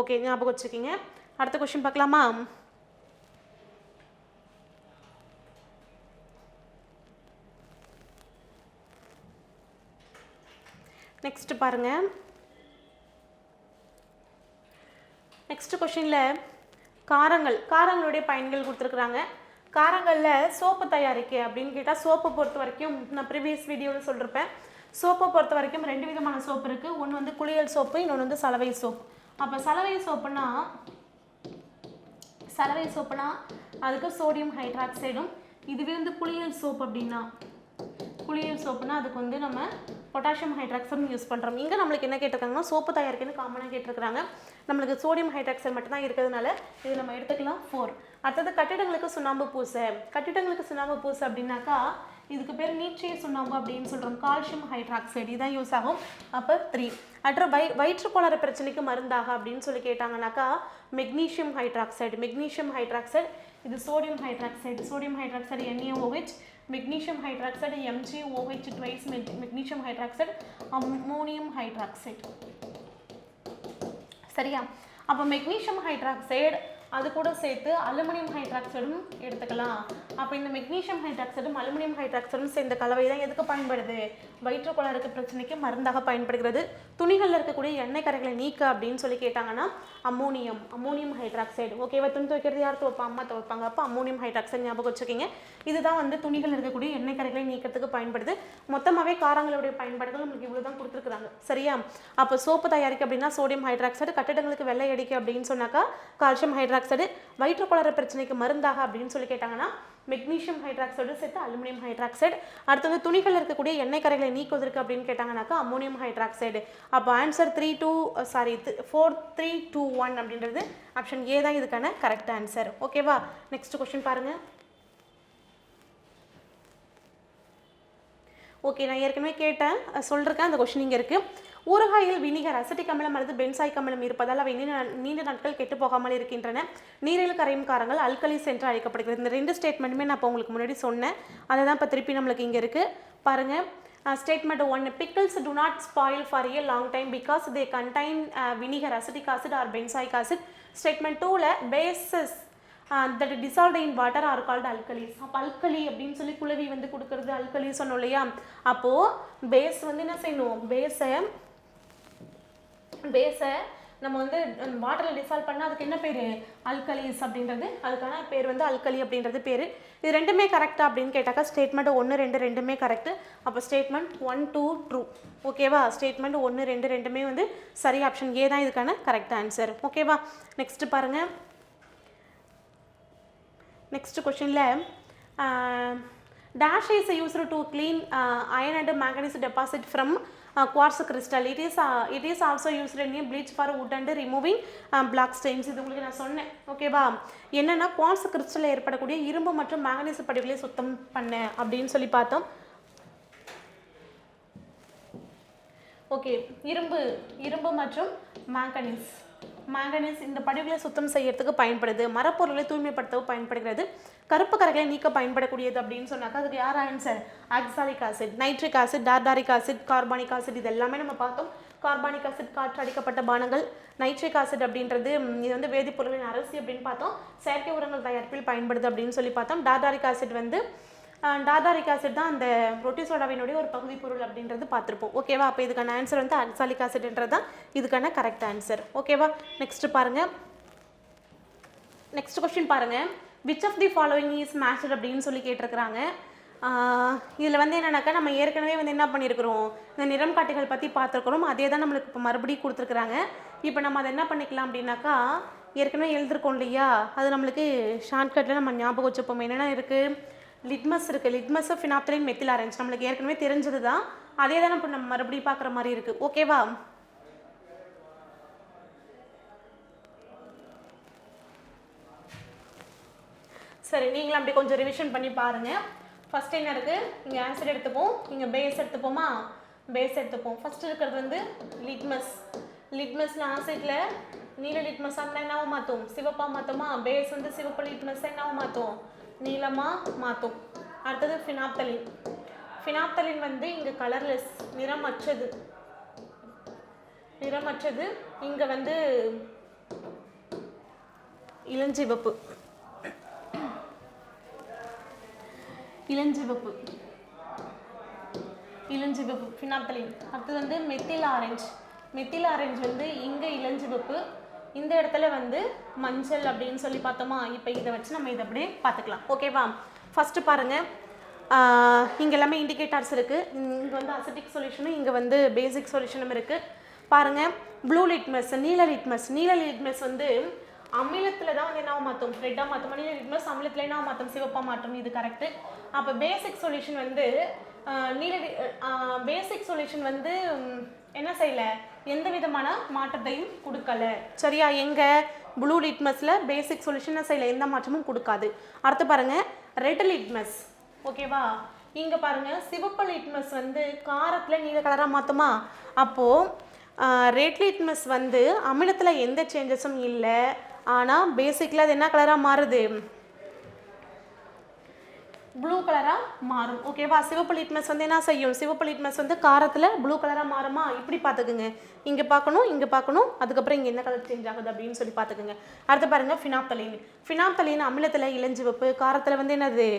[SPEAKER 1] ஓகே, ஞாபகம் வச்சுக்கிங்க. அடுத்த கொஷின் பார்க்கலாமா. நெக்ஸ்ட் பாருங்க, நெக்ஸ்ட் கொஷினில் காரங்களுடைய பயன்கள் கொடுத்துருக்குறாங்க. காரங்களில் சோப்பு தயாரிக்க அப்படின்னு கேட்டால் சோப்பை பொறுத்த வரைக்கும் நான் ப்ரீவியஸ் வீடியோவில் சொல்லியிருப்பேன். சோப்பை பொறுத்த வரைக்கும் 2 விதமான சோப்பு இருக்குது. ஒன்று வந்து குளியல் சோப்பு, இன்னொன்று வந்து சலவை சோப்பு. அப்போ சலவை சோப்புனா அதுக்கு சோடியம் ஹைட்ராக்சைடும், இதுவே வந்து குளியல் சோப்புனா அதுக்கு வந்து நம்ம பொட்டாசியம் ஹைட்ராக்சைடும் யூஸ் பண்ணுறோம். இங்கே நம்மளுக்கு என்ன கேட்டிருக்காங்கன்னா சோப்பு தயாரிக்கன்னு காமனாக கேட்டிருக்கிறாங்க. நம்மளுக்கு சோடியம் ஹைட்ராக்சைடு மட்டும் தான் இருக்கிறதுனால இது நம்ம எடுத்துக்கலாம் 4. அடுத்தது கட்டிடங்களுக்கு சுண்ணாம்பு பூச. கட்டிடங்களுக்கு சுண்ணாம்பு பூச அப்படின்னாக்கா இதுக்கு பேர் நீட்சிய சுண்ணாம்பு அப்படின்னு சொல்கிறோம். கால்சியம் ஹைட்ராக்சைடு இதான் யூஸ் ஆகும். அப்போ 3. அடுத்த வயிற்றுக்கோளாறு பிரச்சனைக்கு மருந்தாக அப்படின்னு சொல்லி கேட்டாங்கன்னாக்கா மெக்னீஷியம் ஹைட்ராக்சைடு. மெக்னீஷியம் ஹைட்ராக்சைடு இது sodium hydroxide. Sodium hydroxide NaOH, magnesium hydroxide MgOH twice magnesium hydroxide ammonium hydroxide. சரியா? அப்போ மெக்னீஷியம் ஹைட்ராக்சைடு அது கூட சேர்த்து அலுமினியம் ஹைட்ராக்சைடும் எடுத்துக்கலாம். அப்போ இந்த மெக்னீஷியம் ஹைட்ராக்சைடும் அலுமினியம் ஹைட்ராக்சைடும் சேர்ந்த கலவை தான் எதுக்கு பயன்படுது? வயிற்றுக்கோளாறுக்கு பிரச்சனைக்கு மருந்தாக பயன்படுகிறது. துணிகளில் இருக்கக்கூடிய எண்ணெய் கரைகளை நீக்க அப்படின்னு சொல்லி கேட்டாங்கன்னா அம்மோனியம் ஹைட்ராக்சைடு. ஓகேவா? துணி துவைக்கிறது யார் துவைப்பா? அம்மா துவைப்பாங்க. அப்போ அம்மோனியம் ஹைட்ராக்சைடு ஞாபகம் வச்சுக்கிங்க. இதுதான் வந்து துணிகள் இருக்கக்கூடிய எண்ணெய் கரைகளை நீக்கிறதுக்கு பயன்படுது. மொத்தமாகவே காரங்களுடைய பயன்பாடுகள் நம்மளுக்கு இவ்வளோ தான் கொடுத்துருக்குறாங்க. சரியா? அப்போ சோப்பு தயாரிக்க அப்படின்னா சோடியம் ஹைட்ராக்சைடு, கட்டிடங்களுக்கு வெள்ளை அடிக்க அப்படின்னு சொன்னாக்கா கால்சியம் ஹைட்ராக்சைடு, வயிற்றுக்கோளாறு பிரச்சனைக்கு மருந்தாக அப்படின்னு சொல்லி கேட்டாங்கன்னா மெக்னீஷியம் ஹைட்ராக்சைடு சேர்த்து அலுமினியம் ஹைட்ராக்சைடு. அடுத்தது துணிகள் இருக்கக்கூடிய எண்ணெய் கரைகளை நீக்குவதற்கு அப்படின்னு கேட்டாங்கன்னாக்கா அம்மோனியம் ஹைட்ராக்சைடு. அப்போ ஆன்சர் 4 3 2 1 அப்படின்றது ஆப்ஷன் ஏ தான் இதுக்கான கரெக்ட் ஆன்சர். ஓகேவா? நெக்ஸ்ட் கொஸ்டின் பாருங்க. ஓகே, நான் ஏற்கனவே கேட்டேன் சொல்லிருக்கேன். அந்த கொஸ்டின் இங்கே இருக்குது. ஊறுகாயில் வினிகர் அசிட்டிக் அமிலம் அல்லது பென்சாயிக் அமிலம் இருப்பதால் அவை நீண்ட நாட்கள் கெட்டு போகாமல் இருக்கின்றன. நீரில் கரையும் காரங்கள் அல்கலிஸ் என்று அழைக்கப்படுகிறது. இந்த 2 ஸ்டேட்மெண்ட்டுமே நான் இப்போ உங்களுக்கு முன்னாடி சொன்னேன். அதை தான் இப்போ திருப்பி நம்மளுக்கு இங்கே இருக்குது பாருங்கள். Statement 1, pickles do not spoil for a long time because they contain vinegar, acetic acid or benzoic acid. Statement 2ல bases that dissolved in water are called alkalis. அப்போ அல்கலி அப்படின்னு சொல்லி குளவி வந்து கொடுக்கறது அல்கலி சொன்னோம் இல்லையா? அப்போது பேஸ் வந்து என்ன செய்யணும்? பேஸை நம்ம வந்து வாட்டரில் டிசால்வ் பண்ணால் அதுக்கு என்ன பேர்? அல்கலிஸ் அப்படின்றது. அதுக்கான பேர் வந்து அல்கலி அப்படின்றது பேர். இது ரெண்டுமே கரெக்டாக அப்படின்னு கேட்டாக்கா ஸ்டேட்மெண்ட் 1 2 ரெண்டுமே கரெக்டு. அப்போ ஸ்டேட்மெண்ட் 1 2 ட்ரூ. ஓகேவா? ஸ்டேட்மெண்ட் 1 2 ரெண்டுமே வந்து சரி. ஆப்ஷன் ஏ தான் இதுக்கான கரெக்ட் ஆன்சர். ஓகேவா? நெக்ஸ்ட் பாருங்கள். நெக்ஸ்ட் கொஸ்டினில் dash is used to clean iron and manganese deposit from quartz crystal. It is also used in bleach for wood and removing black stains. இது உங்களுக்கு நான் சொன்னேன். ஓகேவா? என்னென்னா குவார்ட்ஸ் கிறிஸ்டலில் ஏற்படக்கூடிய இரும்பு மற்றும் மேங்கனீஸ் படிவுகளை சுத்தம் பண்ண அப்படின்னு சொல்லி பார்த்தோம். ஓகே, இரும்பு மற்றும் மேங்கனீஸ் இந்த படிவுகளை சுத்தம் செய்யறதுக்கு பயன்படுது. மரப்பொருளை தூய்மைப்படுத்தவும் பயன்படுகிறது. கருப்பு கரைகளை நீக்க பயன்படக்கூடியது அப்படின்னு சொன்னாக்கா அதுக்கு யார் answer? Oxalic acid, nitric acid, tartaric acid, carbonic acid இது எல்லாமே நம்ம பார்த்தோம். கார்பானிக் ஆசிட் காற்று அடிக்கப்பட்ட பானங்கள், நைட்ரிக் ஆசிட் அப்படின்றது இது வந்து வேதிப்பொருளின் அரசி அப்படின்னு பார்த்தோம். செயற்கை உரங்கள் தயாரிப்பில் பயன்படுது அப்படின்னு சொல்லி பார்த்தோம். டார்டாரிக் ஆசிட் தான் அந்த ரொட்டி சோடாவினுடைய ஒரு பகுதி பொருள் அப்படின்றது பார்த்துருப்போம். ஓகேவா? அப்போ இதுக்கான ஆன்சர் வந்து ஆக்சாலிக் ஆசிட்ன்றது தான் இதுக்கான கரெக்ட் ஆன்சர். ஓகேவா? நெக்ஸ்ட் பாருங்கள். நெக்ஸ்ட் கொஸ்டின் பாருங்கள். Which of the following is matched அப்படின்னு சொல்லி கேட்டிருக்கிறாங்க. இதில் வந்து என்னென்னாக்கா நம்ம ஏற்கனவே வந்து என்ன பண்ணியிருக்கிறோம்? இந்த நிறம் காட்டிகள் பற்றி பார்த்துருக்குறோம். அதே தான் நம்மளுக்கு இப்போ மறுபடியும் கொடுத்துருக்குறாங்க. இப்போ நம்ம அதை என்ன பண்ணிக்கலாம் அப்படின்னாக்கா ஏற்கனவே எழுதிருக்கோம் இல்லையா? அது நம்மளுக்கு ஷார்ட்கட்டில் நம்ம ஞாபகம் வச்சுப்போம். என்னென்ன இருக்குது? லிட்மஸ் இருக்குது. லிட்மஸ் ஃபினாப்தலின் மெத்தில் ஆரஞ்சு நம்மளுக்கு ஏற்கனவே தெரிஞ்சது தான். அதே தான் இப்போ நம்ம மறுபடியும் பார்க்குற மாதிரி இருக்குது. ஓகேவா? சரி, நீங்களும் அப்படி கொஞ்சம் ரிவிஷன் பண்ணி பாருங்கள். ஃபஸ்ட் என்ன இருக்குது? இங்கே ஆசிட் எடுத்துப்போம், இங்கே பேஸ் எடுத்துப்போமா? பேஸ் எடுத்துப்போம். ஃபஸ்ட்டு இருக்கிறது வந்து லிட்மஸில் ஆசிட்டில் நீல லிட்மஸ் இருந்தால் என்னவோ மாற்றும்? சிவப்பாக மாற்றோமா? பேஸ் வந்து சிவப்பு லிட்மஸ் என்னவோ மாற்றும்? நீளமாக மாற்றும். அடுத்தது ஃபினாப்தலின் வந்து இங்கே கலர்லெஸ், நிறமற்றது. இங்கே வந்து இளஞ்சிவப்பு ஃபினாப்தலின். அடுத்தது வந்து மெத்தில் ஆரஞ்சு வந்து இங்கே இளஞ்சிவப்பு, இந்த இடத்துல வந்து மஞ்சள் அப்படின்னு சொல்லி பார்த்தோமா? இப்போ இதை வச்சு நம்ம இதை அப்படியே பார்த்துக்கலாம். ஓகேவா? ஃபஸ்ட்டு பாருங்கள். இங்கே எல்லாமே இண்டிகேட்டர்ஸ் இருக்குது. இங்கே வந்து அசிட்டிக் சொல்யூஷனும் இங்கே வந்து பேசிக் சொல்யூஷனும் இருக்குது. பாருங்கள். ப்ளூ லிட்மஸ், நீல லிட்மஸ் வந்து அமிலத்தில் தான் வந்து என்ன மாற்றும்? ரெட்டாக மாற்றும். நீல லிட்மஸ் அமிலத்தில் என்ன மாற்றும்? சிவப்பாக மாற்றும். இது கரெக்டு. அப்போ பேசிக் சொல்யூஷன் வந்து நீலடி பேசிக் சொல்யூஷன் வந்து என்ன செய்யல, எந்த விதமான மாற்றத்தையும் கொடுக்கல. சரியா? எங்க ப்ளூ லிட்மஸில் பேசிக் சொல்யூஷன் செய்யல, எந்த மாற்றமும் கொடுக்காது. அடுத்து பாருங்க ரெட் லிட்மஸ். ஓகேவா? இங்கே பாருங்க சிவப்பு லிட்மஸ் வந்து காரத்தில் நீல கலராக மாற்றுமா? அப்போது ரெட் லிட்மஸ் வந்து அமிலத்தில் எந்த சேஞ்சஸும் இல்லை, ஆனால் பேசிக்கில் அது என்ன கலராக மாறுது, ப்ளூ கலராக மாறும். ஓகேவா? சிவப்பு லிட்மஸ் வந்து என்ன செய்யும், சிவப்பு லிட்மஸ் வந்து காரத்தில் ப்ளூ கலராக மாறுமா? இப்படி பார்த்துக்குங்க, இங்கே பார்க்கணும், இங்கே பார்க்கணும், அதுக்கப்புறம் இங்கே என்ன கலர் சேஞ்ச் ஆகுது அப்படின்னு சொல்லி பார்த்துக்குங்க. அடுத்து பாருங்கள் ஃபினாப்தலீன். ஃபினாப்தலீன் அமிலத்தில் இளஞ்சிவப்பு, காரத்தில் வந்து என்னது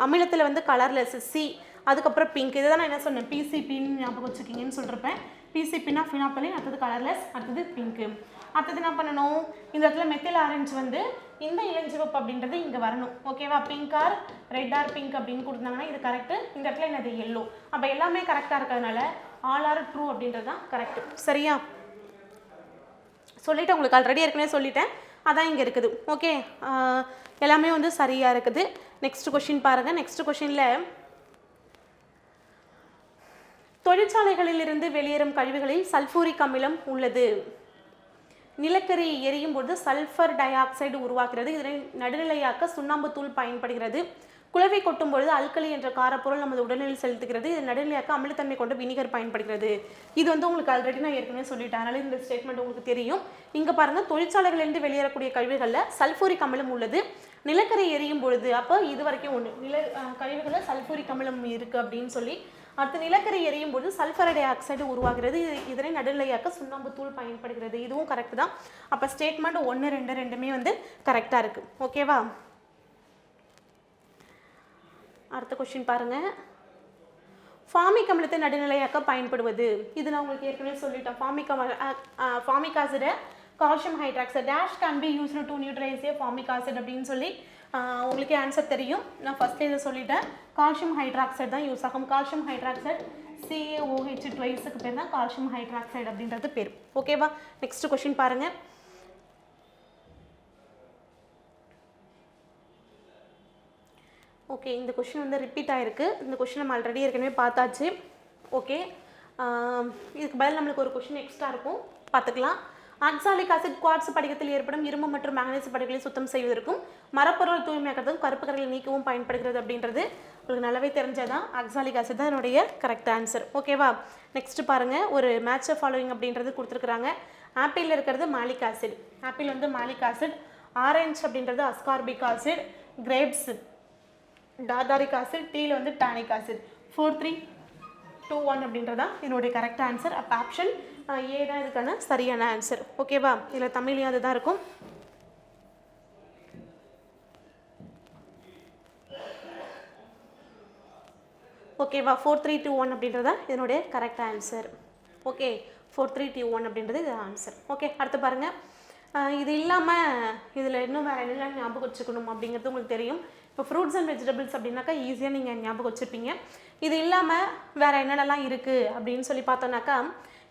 [SPEAKER 1] அமிலத்தில் வந்து கலர்லெஸ் சி, அதுக்கப்புறம் பிங்க். இதுதான் நான் என்ன சொன்னேன், பிசிபின்னு ஞாபகம் வச்சுக்கிங்கன்னு சொல்லிருப்பேன். பிசிபின்னா ஃபினாப்தலீன், அடுத்தது கலர்லெஸ், அடுத்தது பிங்க்கு. அடுத்தது என்ன பண்ணணும், இந்த இடத்துல மெத்தில் ஆரஞ்சு வந்து இந்த இளஞ்சிவப்பு அப்படின்றது இங்கே வரணும். ஓகேவா? Pink or red or pink அப்படின்னு கொடுத்தாங்கன்னா இது கரெக்டு. இந்த இடத்துல என்னது எல்லோ. அப்போ எல்லாமே கரெக்டாக இருக்கிறதுனால ஆல் ஆர் ட்ரூ அப்படின்றது தான் கரெக்டு. சரியா? சொல்லிவிட்டு உங்களுக்கு ஆல்ரெடி ஏற்கனவே சொல்லிட்டேன், அதான் இங்கே இருக்குது. ஓகே, எல்லாமே வந்து சரியாக இருக்குது. நெக்ஸ்ட் கொஷின் பாருங்கள். நெக்ஸ்ட் கொஷினில் தொழிற்சாலைகளிலிருந்து வெளியேறும் கழிவுகளில் சல்ஃபூரிக் அமிலம் உள்ளது. நிலக்கரி எரியும் போது சல்ஃபர் டை ஆக்சைடு உருவாக்குறது. இதனை நடுநிலையாக்க சுண்ணாம்பு தூள் பயன்படுகிறது. குளவி கொட்டும் பொழுது அல்கலி என்ற காரப்பொருள் நமது உடல்நிலையில் செலுத்துகிறது. இது நடுநிலையாக்க அமிலத்தன்மை கொண்ட வினிகர் பயன்படுகிறது. இது வந்து உங்களுக்கு ஆல்ரெடி நான் ஏற்கனவே சொல்லிட்டேன், அதனால இந்த ஸ்டேட்மெண்ட் உங்களுக்கு தெரியும். இங்கே பாருங்கள், தொழிற்சாலைகளிலிருந்து வெளியேறக்கூடிய கழிவுகளில் சல்ஃபூரிக் அமிலம் உள்ளது. நிலக்கரி எரியும் பொழுது, அப்போ இது வரைக்கும் ஒன்று கழிவுகளில் சல்ஃபூரிக் அமிலம் இருக்குது அப்படின்னு சொல்லி. அடுத்து நிலக்கரி எரியும் போது சல்ஃபர் டை ஆக்சைடு உருவாகிறது. இதனை நடுநிலையாக்க சுண்ணாம்பு தூள் பயன்படுகிறது. இதுவும் கரெக்ட் தான். அப்போ ஸ்டேட்மெண்ட் 1, 2 ரெண்டுமே வந்து கரெக்டாக இருக்குது. ஓகேவா? அடுத்த கொஸ்டின் பாருங்கள். ஃபார்மிக் அமிலத்தை நடுநிலையாக்க பயன்படுவது. இது நான் உங்களுக்கு ஏற்கனவே சொல்லிட்டேன். ஃபார்மிக் ஆசிடை calcium hydroxide dash can be used to neutralise a formic acid அப்படின்னு சொல்லி உங்களுக்கு ஆன்சர் தெரியும். நான் ஃபஸ்ட்டு இதை சொல்லிட்டேன், கால்சியம் ஹைட்ராக்சைடு தான் யூஸ் ஆகும். கால்சியம் ஹைட்ராக்சைடு CaOH ட்வைஸுக்கு பேர் தான் கால்சியம் ஹைட்ராக்சைடு அப்படின்றது பேர். ஓகேவா? நெக்ஸ்ட் கொஸ்டின் பாருங்கள். ஓகே, இந்த கொஷின் வந்து ரிப்பீட் ஆகிருக்கு. இந்த கொஷின் நம்ம ஆல்ரெடி ஏற்கனவே பார்த்தாச்சு. ஓகே, இதுக்கு பதில் நம்மளுக்கு ஒரு கொஷின் எக்ஸ்ட்ரா இருக்கும், பார்த்துக்கலாம். ஆக்சாலிக் ஆசிட் குவார்ட்ஸ் படிகத்தில் ஏற்படும் இரும்பு மற்றும் மேக்னீசியம் படிகளை சுத்தம் செய்வதற்கும் மரப்பொருள் தூய்மையாக்கிறதுக்கும் கருப்பு கரைகளை நீக்கவும் பயன்படுகிறது அப்படின்றது உங்களுக்கு நல்லாவே தெரிஞ்சதான். ஆக்சாலிக் ஆசிட் தான் என்னுடைய கரெக்ட் ஆன்சர். ஓகேவா? நெக்ஸ்ட் பாருங்கள், ஒரு மேட்ச் ஃபாலோவிங் அப்படின்றது கொடுத்துருக்குறாங்க. ஆப்பிளில் இருக்கிறது மாலிக் ஆசிட், ஆப்பிள் வந்து மாலிக் ஆசிட். ஆரஞ்சு அப்படின்றது ascorbic acid. Grapes tartaric acid. டீயில் வந்து டானிக் ஆசிட். 4, 3, 2, 1 அப்படின்றதான் என்னுடைய கரெக்ட் ஆன்சர். அப்போ ஆப்ஷன் ஏ தான் இதுக்கான சரியான ஆன்சர். ஓகேவா? இதில் தமிழ்லையும் அதுதான் இருக்கும். ஓகேவா? 4, 3, 2, 1 அப்படின்றதான் இதனுடைய கரெக்ட் ஆன்சர். ஓகே, 4, 3, 2, 1 அப்படின்றது இது ஆன்சர். ஓகே, அடுத்து பாருங்கள். இது இல்லாமல் இதில் இன்னும் வேறு என்னெல்லாம் ஞாபகம் வச்சுக்கணும் அப்படிங்கிறது உங்களுக்கு தெரியும். இப்போ ஃப்ரூட்ஸ் அண்ட் வெஜிடபிள்ஸ் அப்படின்னாக்கா ஈஸியாக நீங்கள் ஞாபகம் வச்சுருப்பீங்க. இது இல்லாமல் வேறு என்னென்னலாம் இருக்குது அப்படின்னு சொல்லி பார்த்தோன்னாக்கா,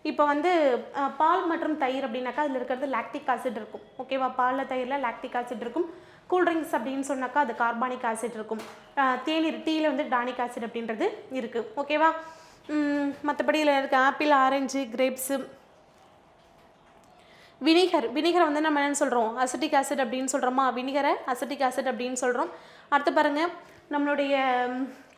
[SPEAKER 1] இப்போ வந்து பால் மற்றும் தயிர் அப்படின்னாக்கா அதில் இருக்கிறது லாக்டிக் ஆசிட் இருக்கும். ஓகேவா? பாலில் தயிரில் லாக்டிக் ஆசிட் இருக்கும். கூல்ட்ரிங்க்ஸ் அப்படின்னு சொன்னாக்கா அது கார்பானிக் ஆசிட் இருக்கும். தேநீர் டீயில் வந்து டானிக் ஆசிட் அப்படின்றது இருக்குது. ஓகேவா? மற்றபடி இதில் இருக்க ஆப்பிள், ஆரஞ்சு, கிரேப்ஸு, வினிகரை வந்து நம்ம என்னென்னு சொல்கிறோம், அசிட்டிக் ஆசிட் அப்படின்னு சொல்கிறோமா? வினிகரை அசிட்டிக் ஆசிட் அப்படின்னு சொல்கிறோம். அடுத்து பாருங்கள், நம்மளுடைய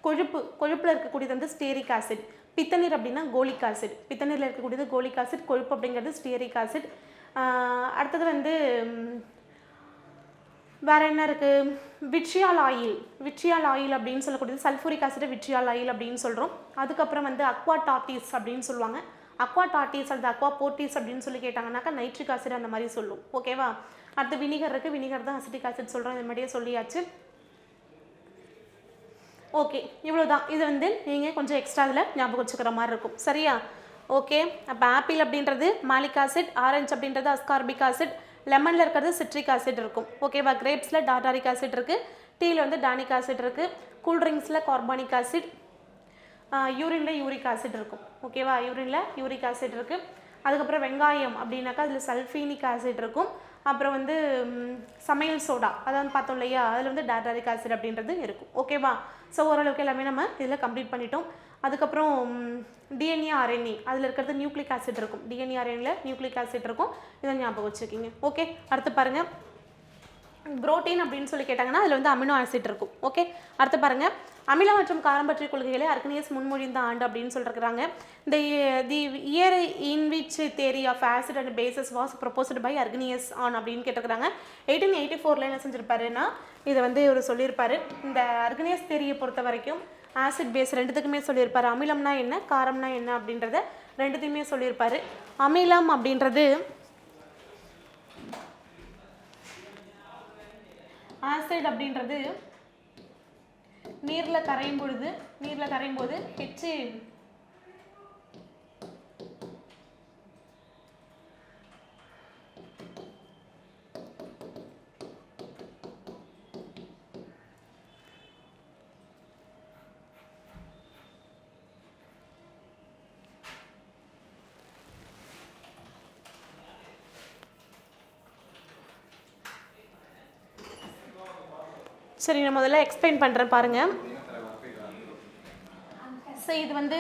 [SPEAKER 1] கொழுப்பில் இருக்கக்கூடியது வந்து ஸ்டேரிக் ஆசிட். பித்தநீர் அப்படின்னா கோலிக் ஆசிட். பித்தநீரில் இருக்கக்கூடியது கோலிக் ஆசிட். கொழுப்பு அப்படிங்கிறது ஸ்டேரிக் ஆசிட். அடுத்தது வந்து வேறு என்ன இருக்குது, விட்ரியால் ஆயில் அப்படின்னு சொல்லக்கூடியது சல்ஃபூரிக் ஆசிட் விட்ரியால் ஆயில் அப்படின்னு சொல்கிறோம். அதுக்கப்புறம் வந்து அக்வா டார்டிஸ் அப்படின்னு சொல்லுவாங்க. அக்வா டார்டிஸ் அல்லது அக்வா போர்டிஸ் அப்படின்னு சொல்லி கேட்டாங்கன்னாக்கா நைட்ரிக் ஆசிட் அந்த மாதிரி சொல்லும். ஓகேவா? அடுத்து வினிகர் இருக்குது, வினிகர் தான் அசிட்டிக் ஆசிட் சொல்கிறோம், இது மாதிரியே சொல்லியாச்சு. ஓகே, இவ்வளோ தான். இது வந்து நீங்கள் கொஞ்சம் எக்ஸ்ட்ரா இதில் ஞாபகம் வச்சுக்கிற மாதிரி இருக்கும். சரியா? ஓகே, அப்போ ஆப்பிள் அப்படின்றது மாலிக் ஆசிட், ஆரஞ்சு அப்படின்றது அஸ்கார்பிக் ஆசிட், லெமனில் இருக்கிறது சிட்ரிக் ஆசிட் இருக்கும். ஓகேவா? கிரேப்ஸில் டார்டாரிக் ஆசிட் இருக்குது. டீயில் வந்து டானிக் ஆசிட் இருக்குது. கூல்ட்ரிங்க்ஸில் கார்பானிக் ஆசிட். யூரினில் யூரிக் ஆசிட் இருக்கும். ஓகேவா? யூரினில் யூரிக் ஆசிட் இருக்குது. அதுக்கப்புறம் வெங்காயம் அப்படின்னாக்கா அதில் சல்ஃபீனிக் ஆசிட் இருக்கும். அப்புறம் வந்து சமையல் சோடா அதான் பார்த்தோம் இல்லையா, அதில் வந்து டார்டாரிக் ஆசிட் அப்படின்றது இருக்கும். ஓகேவா? ஸோ ஓரளவுக்கு எல்லாமே நம்ம இதில் கம்ப்ளீட் பண்ணிட்டோம். அதுக்கப்புறம் டிஎன்ஏ ஆர்என்ஏ அதில் இருக்கிறது நியூக்ளிக் ஆசிட் இருக்கும். டிஎன்ஏ ஆர்என்ஏல நியூக்ளிக் ஆசிட் இருக்கும். இதை ஞாபகம் வச்சுக்கிங்க. ஓகே, அடுத்து பாருங்கள் புரோட்டீன் அப்படின்னு சொல்லி கேட்டாங்கன்னா அதில் வந்து அமினோ ஆசிட் இருக்கும். ஓகே, அடுத்து பாருங்கள் அமிலம் மற்றும் காரம் பற்றிய கொள்கைகளை அர்கனியஸ் முன்மொழிந்த ஆண்டு அப்படின்னு சொல்லிருக்கிறாங்க. The year in which theory of acid and bases was proposed by Arrhenius ஆன் அப்படின்னு கேட்டிருக்கிறாங்க. 1884 என்ன செஞ்சிருப்பாருன்னா இதை வந்து இவர் சொல்லியிருப்பாரு. இந்த அர்கனியஸ் தியரியை பொறுத்த வரைக்கும் ஆசிட் பேஸ் ரெண்டுத்துக்குமே சொல்லியிருப்பாரு. அமிலம்னா என்ன, காரம்னா என்ன அப்படின்றத ரெண்டுத்தையுமே சொல்லியிருப்பாரு. அமிலம் அப்படின்றது ஆசிட் அப்படின்றது நீரில் கரையும் போது ஹெச் சரி நான் முதல்ல எக்ஸ்பிளைன் பண்ணுறேன் பாருங்கள். ஸோ இது வந்து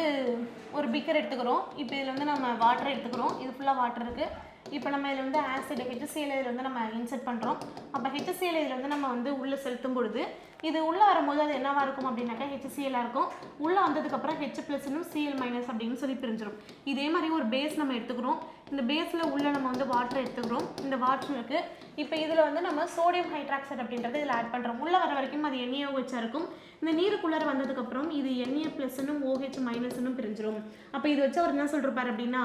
[SPEAKER 1] ஒரு பிக்கர் எடுத்துக்கிறோம். இப்போ இதில் வந்து நம்ம வாட்டர் எடுத்துக்கிறோம். இது ஃபுல்லாக வாட்டர் இருக்குது. இப்போ நம்ம இதில் வந்து ஆசிட் HCl இதில் வந்து நம்ம இன்செர்ட் பண்ணுறோம். அப்போ HCl இதில் வந்து நம்ம வந்து உள்ளே செலுத்தும் பொழுது இது உள்ளே வரும்போது அது என்னவாக இருக்கும் அப்படின்னாக்கா HCl இருக்கும். உள்ளே வந்ததுக்கப்புறம் H+னும் Cl- அப்படின்னு சொல்லி பிரிஞ்சிடும். இதே மாதிரி ஒரு பேஸ் நம்ம எடுத்துக்கிறோம். இந்த பேஸில் உள்ளே நம்ம வந்து வாட்டர் எடுத்துக்கிறோம். இந்த வாட்டருக்கு இப்போ இதில் வந்து நம்ம சோடியம் ஹைட்ராக்சைடு அப்படின்றது இதில் ஆட் பண்ணுறோம். உள்ளே வர வரைக்கும் அது NaOH இருக்கும். இந்த நீருக்குள்ளார வந்ததுக்கப்புறம் இது Na+னும் OH- பிரிஞ்சிடும். அப்போ இது வச்சு அவர் என்ன சொல்லிருப்பார் அப்படின்னா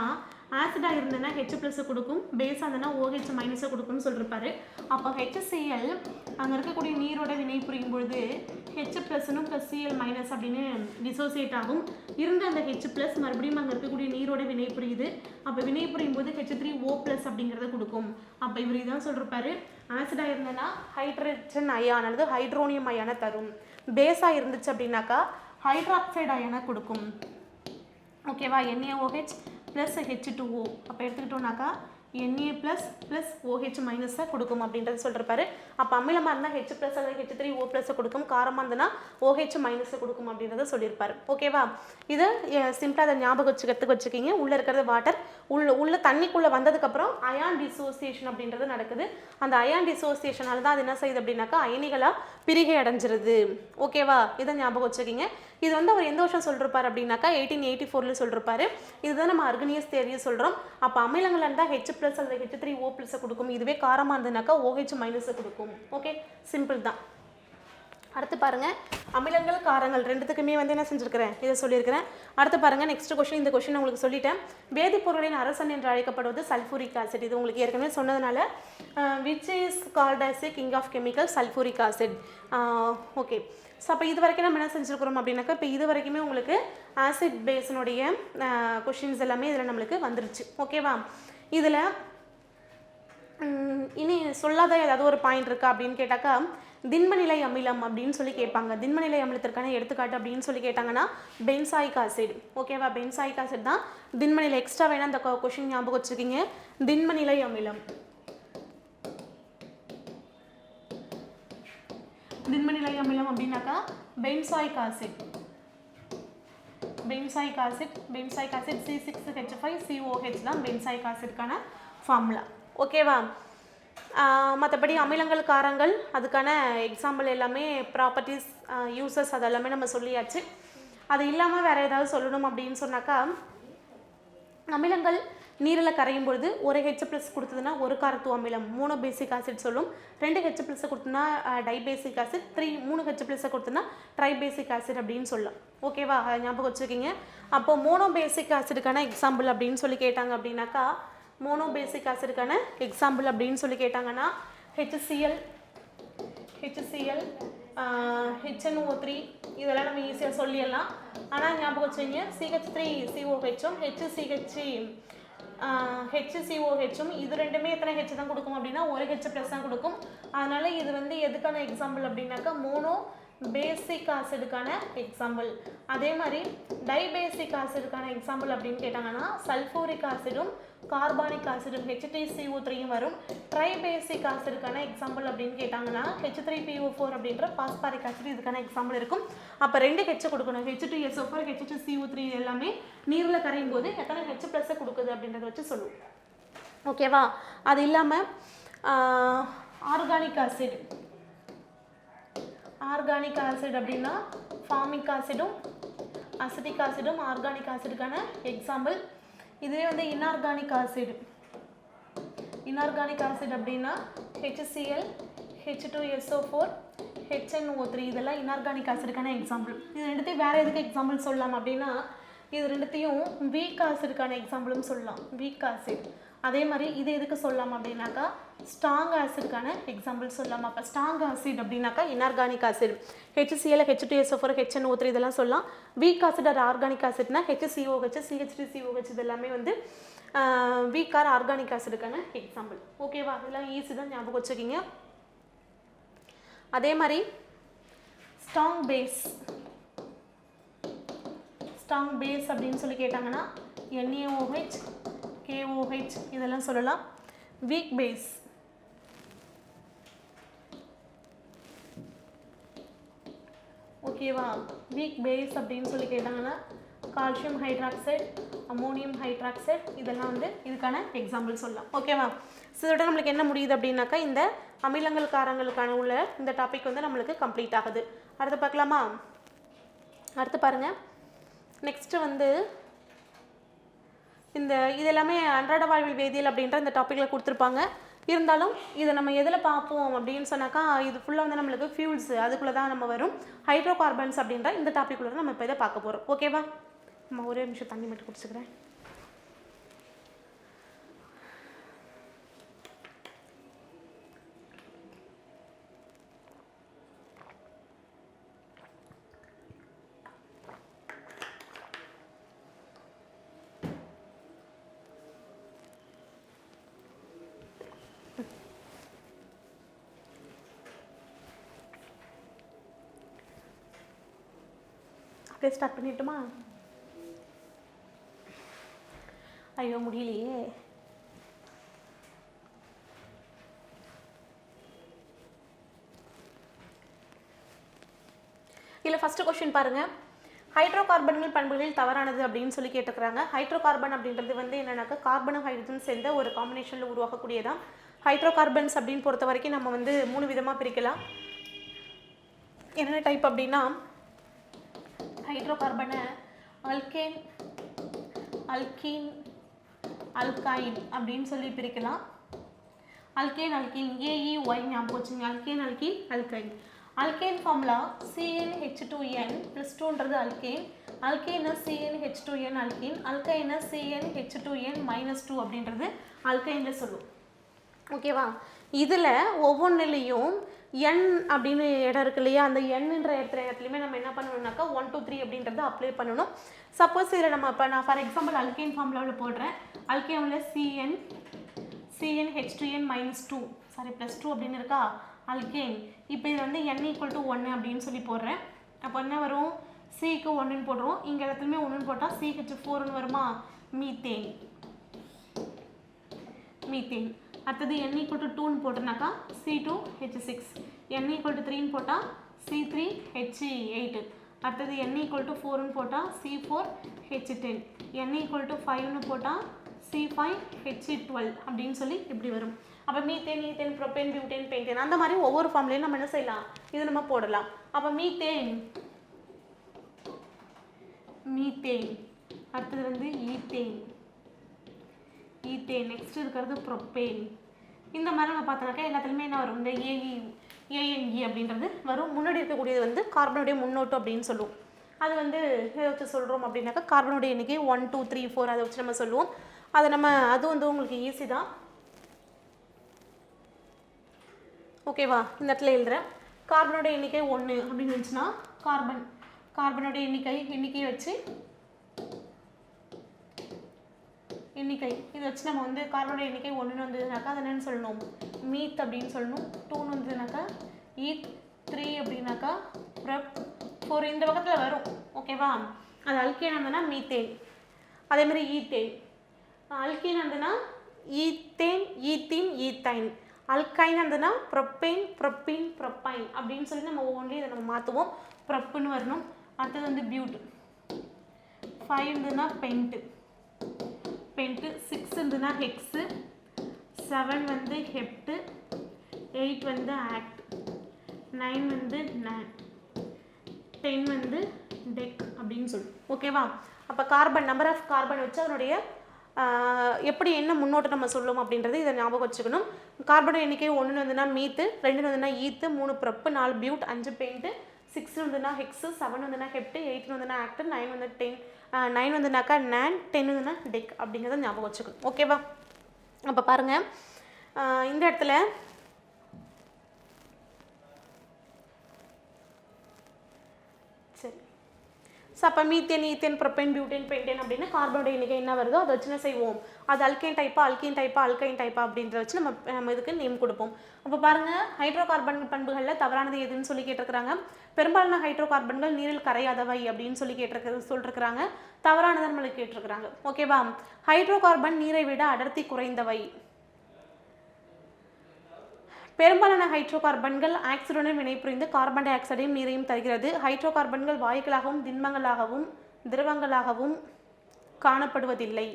[SPEAKER 1] ஆசிடாக இருந்ததுன்னா H+ கொடுக்கும், பேஸாக இருந்ததுன்னா OH- கொடுக்கும்னு சொல்லியிருப்பாரு. அப்போ HCl அங்கே இருக்கக்கூடிய நீரோட வினை புரியும் பொழுது H+னும் Cl- அப்படின்னு டிசோசியேட் ஆகும். இருந்த அந்த H+ மறுபடியும் அங்கே இருக்கக்கூடிய நீரோட வினை புரியுது. அப்போ வினை புரியும் போது H3O+ அப்படிங்கிறத கொடுக்கும். அப்போ இவர் இதான் சொல்லியிருப்பாரு, ஆசிடாக இருந்ததுன்னா ஹைட்ரஜன் அயான் அல்லது ஹைட்ரோனியம் அயானை தரும். பேஸாக இருந்துச்சு அப்படின்னாக்கா ஹைட்ராக்சைடு அயனை கொடுக்கும். ஓகேவா? NaOH + H2O அப்போ எடுத்துக்கிட்டோம்னாக்கா Na + OH- கொடுக்கும் அப்படின்றது சொல்லிருப்பாரு. அப்போ அமிலமாக இருந்தால் H+ அல்லது H3O+ கொடுக்கும், காரமாக இருந்ததுன்னா OH- கொடுக்கும் அப்படின்றத சொல்லியிருப்பாரு. ஓகேவா? இது சிம்பிளாக அதை ஞாபகம் வச்சுக்கிங்க. உள்ளே இருக்கிறது வாட்டர், உள்ள தண்ணிக்குள்ளே வந்ததுக்கப்புறம் அயான் டிசோசியேஷன் அப்படின்றது நடக்குது. அந்த அயான் டிசோசியேஷனால தான் அது என்ன செய்யுது அப்படின்னாக்கா அயனிகளாக பிரிகை அடைஞ்சிருது. ஓகேவா? இதை ஞாபகம் வச்சுக்கிங்க. இது வந்து அவர் எந்த வருஷம் சொல்லிருப்பார் அப்படின்னாக்கா 1884 சொல்லிருப்பாரு. இதுதான் நம்ம அர்கனியஸ் தியரியை சொல்கிறோம். அப்போ அமிலங்கள் இருந்தால் H+ அல்லது H3O+ கொடுக்கும். இதுவே காரமாக இருந்ததுனாக்கா OH- கொடுக்கும். ஓகே, சிம்பிள் தான். அடுத்து பாருங்கள் அமிலங்கள் காரங்கள் ரெண்டுத்துக்குமே வந்து என்ன செஞ்சுருக்கிறேன், இதை சொல்லியிருக்கிறேன். அடுத்து பாருங்கள் நெக்ஸ்ட் கொஸ்டின். இந்த கொஸ்டின் உங்களுக்கு சொல்லிட்டேன். வேதிப்பொருளின் அரசன் என்று அழைக்கப்படுவது சல்ஃபூரிக் ஆசிட். இது உங்களுக்கு ஏற்கனவே சொன்னதுனால which is called as king of chemical sulphuric acid. Okay, so அப்போ இது வரைக்கும் நம்ம என்ன செஞ்சுருக்கிறோம் அப்படின்னாக்கா இப்போ இது வரைக்குமே உங்களுக்கு ஆசிட் பேஸினுடைய கொஷின்ஸ் எல்லாமே இதில் நம்மளுக்கு வந்துருச்சு. ஓகேவா? இதில் இனி சொல்லாத ஏதாவது ஒரு பாயிண்ட் இருக்கா அப்படின்னு கேட்டாக்கா திண்மநிலை அமிலம் அப்படின்னு சொல்லி கேட்பாங்க. திண்மநிலை அமிலத்திற்கான எடுத்துக்காட்டு அப்படின்னு சொல்லி கேட்டாங்கன்னா பென்சாயிக் ஆசிட். ஓகேவா? பென்சாயிக் ஆசிட் தான் திண்மநிலை. எக்ஸ்ட்ரா வேணா அந்த கொஷின் ஞாபகம் வச்சுக்கிங்க. திண்மநிலை அமிலம், திண்மநிலை அமிலம் அப்படின்னாக்கா benzoic acid. Benzoic acid C6H5COH தான் பென்சாயிக் ஆசிட்கான ஃபார்முலா. ஓகேவா? மற்றபடி அமிலங்கள் காரங்கள் அதுக்கான எக்ஸாம்பிள் எல்லாமே ப்ராப்பர்ட்டிஸ் யூசஸ் அதெல்லாமே நம்ம சொல்லியாச்சு. அது இல்லாமல் வேறு ஏதாவது சொல்லணும் அப்படின்னு சொன்னாக்கா அமிலங்கள் நீரில் கரையும் பொழுது ஒரு H+ கொடுத்ததுன்னா ஒரு காரத்துவ அமிலம் மோனோபேசிக் ஆசிட் சொல்லும். 2 H+ கொடுத்தனா டைபேசிக் ஆசிட், 3 H+ கொடுத்தனா ட்ரைபேசிக் ஆசிட் அப்படின்னு சொல்லலாம். ஓகேவா? அதை ஞாபகம் வச்சுக்கிங்க. அப்போது மோனோபேசிக் ஆசிடுக்கான எக்ஸாம்பிள் அப்படின்னு சொல்லி கேட்டாங்க அப்படின்னாக்கா மோனோபேசிக் ஆசிடுக்கான எக்ஸாம்பிள் அப்படின்னு சொல்லி கேட்டாங்கன்னா HCl, HNO3 இதெல்லாம் நம்ம ஈஸியாக சொல்லிடலாம். ஆனால் ஞாபகம் வச்சுங்க CH3COHும் HCOHும் இது ரெண்டுமே எத்தனை H தான் கொடுக்கும் அப்படின்னா ஒரு H+ தான் கொடுக்கும். அதனால இது வந்து எதுக்கான எக்ஸாம்பிள் அப்படின்னாக்கா மோனோ பேசிக் ஆசிடுக்கான எக்ஸாம்பிள். அதே மாதிரி டைபேசிக் ஆசிடுக்கான எக்ஸாம்பிள் அப்படின்னு கேட்டாங்கன்னா சல்ஃபூரிக் ஆசிடும் கார்பானிக் ஆசிடும் H3CO3 வரும். ட்ரைபேசிக் ஆசிடுக்கான எக்ஸாம்பிள் அப்படின்னு கேட்டாங்கன்னா H3PO4 அப்படின்ற பாஸ்பாரிக் ஆசிட் இதுக்கான எக்ஸாம்பிள் இருக்கும். அப்போ 2 H கொடுக்கணும். H2SO4 H2CO3 எல்லாமே நீரில் கரையும் போது எத்தனை H+ கொடுக்குது அப்படின்றத வச்சு சொல்லுவோம். ஓகேவா? அது இல்லாமல் ஆர்கானிக் ஆசிட் அப்படின்னா ஃபார்மிக் ஆசிடும் அசிட்டிக் ஆசிடும் ஆர்கானிக் ஆசிடுக்கான எக்ஸாம்பிள். இதுவே வந்து இன்ஆர்கானிக் ஆசிட் அப்படின்னா HCl H2SO4 HNO3 இதெல்லாம் இன்ஆர்கானிக் ஆசிடுக்கான எக்ஸாம்பிள். இது ரெண்டுத்தையும் வேறு எதுக்கு எக்ஸாம்பிள் சொல்லலாம் அப்படின்னா இது ரெண்டுத்தையும் வீக் ஆசிடுக்கான எக்ஸாம்பிளும் சொல்லலாம். Weak acid. அதே மாதிரி இது எதுக்கு சொல்லலாம் அப்படின்னாக்கா ஸ்ட்ராங் ஆசிடுக்கான எக்ஸாம்பிள் சொல்லலாம். அப்போ ஸ்ட்ராங் ஆசிட் அப்படின்னாக்கா inorganic acid HCl H2SO4 HNO3 இதெல்லாம் சொல்லலாம். வீக் ஆசிட் ஆர் ஆர்கானிக் ஆசிட்னா HCOH CH3COH இதெல்லாமே வந்து வீக் ஆர் ஆர்கானிக் ஆசிடுக்கான எக்ஸாம்பிள். ஓகேவா? இதெல்லாம் ஈஸி தான், ஞாபகம் வச்சுக்கிங்க. அதே மாதிரி ஸ்ட்ராங் பேஸ் அப்படின்னு சொல்லி கேட்டாங்கன்னா NaOH KOH இதெல்லாம் சொல்லலாம். வீக் பேஸ் ஓகேவா? வீக் பேஸ் அப்படின்னு சொல்லி கேட்டாங்கன்னா கால்சியம் ஹைட்ராக்சைடு அமோனியம் ஹைட்ராக்சைடு இதெல்லாம் வந்து இதுக்கான எக்ஸாம்பிள் சொல்லலாம். ஓகேவா? ஸோ இதோட நம்மளுக்கு என்ன முடியுது அப்படின்னாக்கா இந்த அமிலங்கள் காரங்களுக்கான உள்ள இந்த டாபிக் வந்து நம்மளுக்கு கம்ப்ளீட் ஆகுது. அடுத்து பார்க்கலாமா? அடுத்து பாருங்கள். நெக்ஸ்ட்டு வந்து இது எல்லாமே அன்றாட வாழ்வில் வேதியியல் அப்படின்ற இந்த டாப்பிக்கில் கொடுத்துருப்பாங்க. இருந்தாலும் இதை நம்ம எதில் பார்ப்போம் அப்படின்னு சொன்னாக்கா இது ஃபுல்லாக வந்து நம்மளுக்கு ஃபியூல்ஸ் அதுக்குள்ளே தான் நம்ம வரும். ஹைட்ரோ கார்பன்ஸ் அப்படின்ற இந்த டாப்பிக்குள்ளே நம்ம இப்போ இதை பார்க்க போகிறோம். ஓகேவா? நம்ம ஒரே நிமிஷம் தண்ணி மட்டும் குடிச்சுக்கிறேன். அப்படியே ஸ்டார்ட் பண்ணிட்டுமா? ஐயோ முடியலையே. இல்லை ஃபஸ்ட்டு கொஸ்டின் பாருங்கள். ஹைட்ரோ கார்பன்கள் பண்புகளில் தவறானது அப்படின்னு சொல்லி கேட்டுக்கிறாங்க. ஹைட்ரோ கார்பன் அப்படின்றது வந்து என்னன்னாக்கா கார்பனும் ஹைட்ரஜன் சேர்ந்த ஒரு காம்பினேஷனில் உருவாக்கக்கூடியதான் ஹைட்ரோ கார்பன்ஸ் அப்படின்னு பொறுத்த வரைக்கும் நம்ம வந்து 3 விதமாக பிரிக்கலாம். என்னென்ன டைப் அப்படின்னா ஹைட்ரோ கார்பனை அல்கேன் அல்கீன் அல்கைன் அப்படின்னு சொல்லி பிரிக்கலாம். அல்கேன் அல்கீன் AEY ஞாபகம் வச்சுங்க. Alkane alkene alkyne. Alkane formula CnH2n + 2ன்றது அல்கேன். அல்கேனா CnH2n அல்கீன். அல்கைனா CnH2n - 2 அப்படின்றது அல்கைனில் சொல்லுவோம். ஓகேவா? இதில் ஒவ்வொன்றிலையும் N அப்படின்னு இடம் இருக்கு இல்லையா? அந்த Nன்ற இடத்துலையுமே நம்ம என்ன பண்ணணும்னாக்கா 1 2 3 அப்படின்றத அப்ளை பண்ணணும். சப்போஸ் இதில் நம்ம இப்போ நான் ஃபார் எக்ஸாம்பிள் அல்கேன் ஃபார்முலாவில் போடுறேன். அல்கேனில் CnH2n - 2 +2 அப்படின்னு இருக்கா அல்கேன். இப்போ இது வந்து N = 1 அப்படின்னு சொல்லி போடுறேன். அப்போ என்ன வரும்? Cக்கு 1ன்னு போடுறோம். இங்கே இடத்துலையுமே 1ன்னு போட்டால் CH4ன்னு வருமா? மீத்தேன். அடுத்தது N = 2ன்னு போட்டோம்னாக்கா C2H6. N = 3ன்னு போட்டால் C3H8. அடுத்தது N = 4ன்னு போட்டால் C4H10. N = 5ன்னு போட்டால் C5H12 அப்படின்னு சொல்லி இப்படி வரும். அப்போ methane ethane propane butane pentane அந்த மாதிரி ஒவ்வொரு ஃபார்ம்லேயும் நம்ம என்ன செய்யலாம்? இது நம்ம போடலாம். அப்போ மீத்தேன் அடுத்தது வந்து ஈத்தேன். நெக்ஸ்ட் இருக்கிறது ப்ரோப்பேன். இந்த மாதிரி நம்ம பார்த்தோம்னாக்கா எல்லாத்துலேயுமே என்ன வரும்? இந்த ANE அப்படின்றது வரும். முன்னாடி இருக்கக்கூடியது வந்து கார்பனுடைய முன்னோட்டம் அப்படின்னு சொல்லுவோம். அது வந்து எதை வச்சு சொல்கிறோம் அப்படின்னாக்கா கார்பனுடைய எண்ணிக்கை 1 2 3 4 அதை வச்சு நம்ம சொல்லுவோம். அது வந்து உங்களுக்கு ஈஸி தான். ஓகேவா? இந்த இடத்துல எழுதுகிறேன். கார்பனுடைய எண்ணிக்கை 1 அப்படின்னு இருந்துச்சுன்னா கார்பனுடைய எண்ணிக்கையை வச்சு இதை வச்சு நம்ம வந்து கார்பனுடைய எண்ணிக்கை 1ன்னு வந்ததுனாக்கா அது என்னன்னு சொல்லணும்? மீத் அப்படின்னு சொல்லணும். 2ன்னு வந்ததுனாக்கா ஈத். 3 அப்படின்னாக்கா ப்ரப். 4 இந்த பக்கத்தில் வரும். ஓகேவா? அது அல்கேன் வந்ததுன்னா மீத்தேன். அதேமாதிரி ஈத்தேன். அல்கீன் வந்துன்னா ஈத்தேன், ஈத்தீன், ஈத்தைன். அல்கைன் வந்துன்னா ப்ரொப்பேன், ப்ரொப்பீன், ப்ரொப்பைன் அப்படின்னு சொல்லி நம்ம ஒவ்வொன்றையும் இதை நம்ம மாற்றுவோம். ப்ரொப்புன்னு வரணும். அடுத்தது வந்து பியூட். 5 இருந்ததுன்னா பென்ட்டு, பென்ட்டு. 6 இருந்ததுன்னா ஹெக்ஸு. 7 வந்து ஹெப்ட்டு. 8 வந்து ஆக்ட். 9 வந்து நேட். 10 வந்து டெக் அப்படின்னு சொல்லி. ஓகேவா? அப்போ கார்பன், நம்பர் ஆஃப் கார்பன் வச்சு அதனுடைய எப்படி என்ன முன்னோட்டம் நம்ம சொல்லுவோம் அப்படின்றது இதை ஞாபகம் வச்சுக்கணும். கார்பன் எண்ணிக்கை 1 வந்துன்னா மீத்து, 2 வந்துன்னா ஈத்து, 3 ப்ரப்பு, 4 பியூட், 5 பெயிண்ட்டு, 6 வந்துன்னா ஹெக்ஸு, 7 வந்துன்னா ஹெப்ட்டு, 8 வந்துன்னா ஆக்ட், 9 வந்து 9 வந்துனாக்கா நேன், 10 வந்துன்னா டெக் அப்படிங்கிறத ஞாபகம் வச்சுக்கணும். ஓகேவா? அப்போ பாருங்கள், இந்த இடத்துல சரி. ஸோ அப்போ methane, ethane, propane, butane, pentane அப்படின்னு கார்பனோட எண்ணிக்கை என்ன வருதோ அதை வச்சு என்ன செய்வோம், அது அல்கேன் டைப்பா, அல்கீன் டைப்பா, அல்கைன் டைப்பா அப்படின்றத வச்சு நம்ம இதுக்கு நேம் கொடுப்போம். அப்போ பாருங்கள், ஹைட்ரோ கார்பன் பண்புகளில் தவறானது எதுன்னு சொல்லி கேட்டிருக்கிறாங்க. பெரும்பாலான ஹைட்ரோ கார்பன்கள் நீரில் கரையாதவை அப்படின்னு சொல்லி சொல்லிருக்கிறாங்க. தவறானதை நம்மளுக்கு கேட்டிருக்கிறாங்க. ஓகேவா? ஹைட்ரோ கார்பன் நீரை விட அடர்த்தி குறைந்தவை. பெரும்பாலான ஹைட்ரோ கார்பன்கள் ஆக்சிஜனுடன் வினைபுரிந்து கார்பன் டை ஆக்சைடையும் நீரையும் தருகிறது. ஹைட்ரோ கார்பன்கள் வாயுக்களாகவும் திரவங்களாகவும் காணப்படுவதில்லை.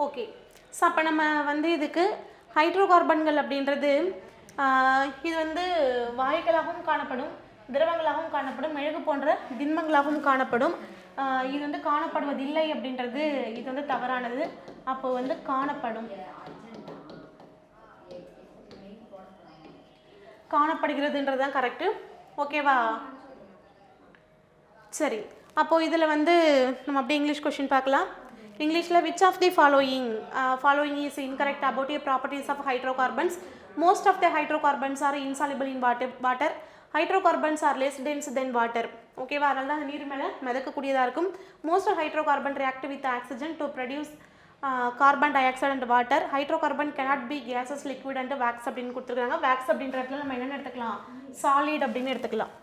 [SPEAKER 1] ஓகே. ஸோ அப்போ நம்ம வந்து இதுக்கு ஹைட்ரோ கார்பன்கள் அப்படின்றது இது வந்து வாயுக்களாகவும் காணப்படும், திரவங்களாகவும் காணப்படும், மெழுகு போன்ற திண்மங்களாகவும் காணப்படும். இது வந்து காணப்படுவதில்லை அப்படின்றது இது வந்து தவறானது. அப்போ வந்து காணப்படுகிறதுன்றது தான் கரெக்டு. ஓகேவா? சரி. அப்போது இதில் வந்து நம்ம அப்படியே இங்கிலீஷ் கொஷின் பார்க்கலாம். இங்கிலீஷில் which of the following is incorrect about the properties of hydrocarbons? Most of the hydrocarbons are insoluble in water. Hydrocarbons are less dense than water. ஓகேவா? அதனால தான் நீர் மேலே மிதக்கக்கூடியதாக இருக்கும். Most of hydrocarbon react with oxygen to produce carbon dioxide and water. Hydrocarbon cannot be gases, liquid and wax அப்படின்னு கொடுத்துருக்காங்க. wax அப்படின்ற இடத்துல நம்ம என்னென்னு எடுத்துக்கலாம், சாலிட் அப்படின்னு எடுத்துக்கலாம்.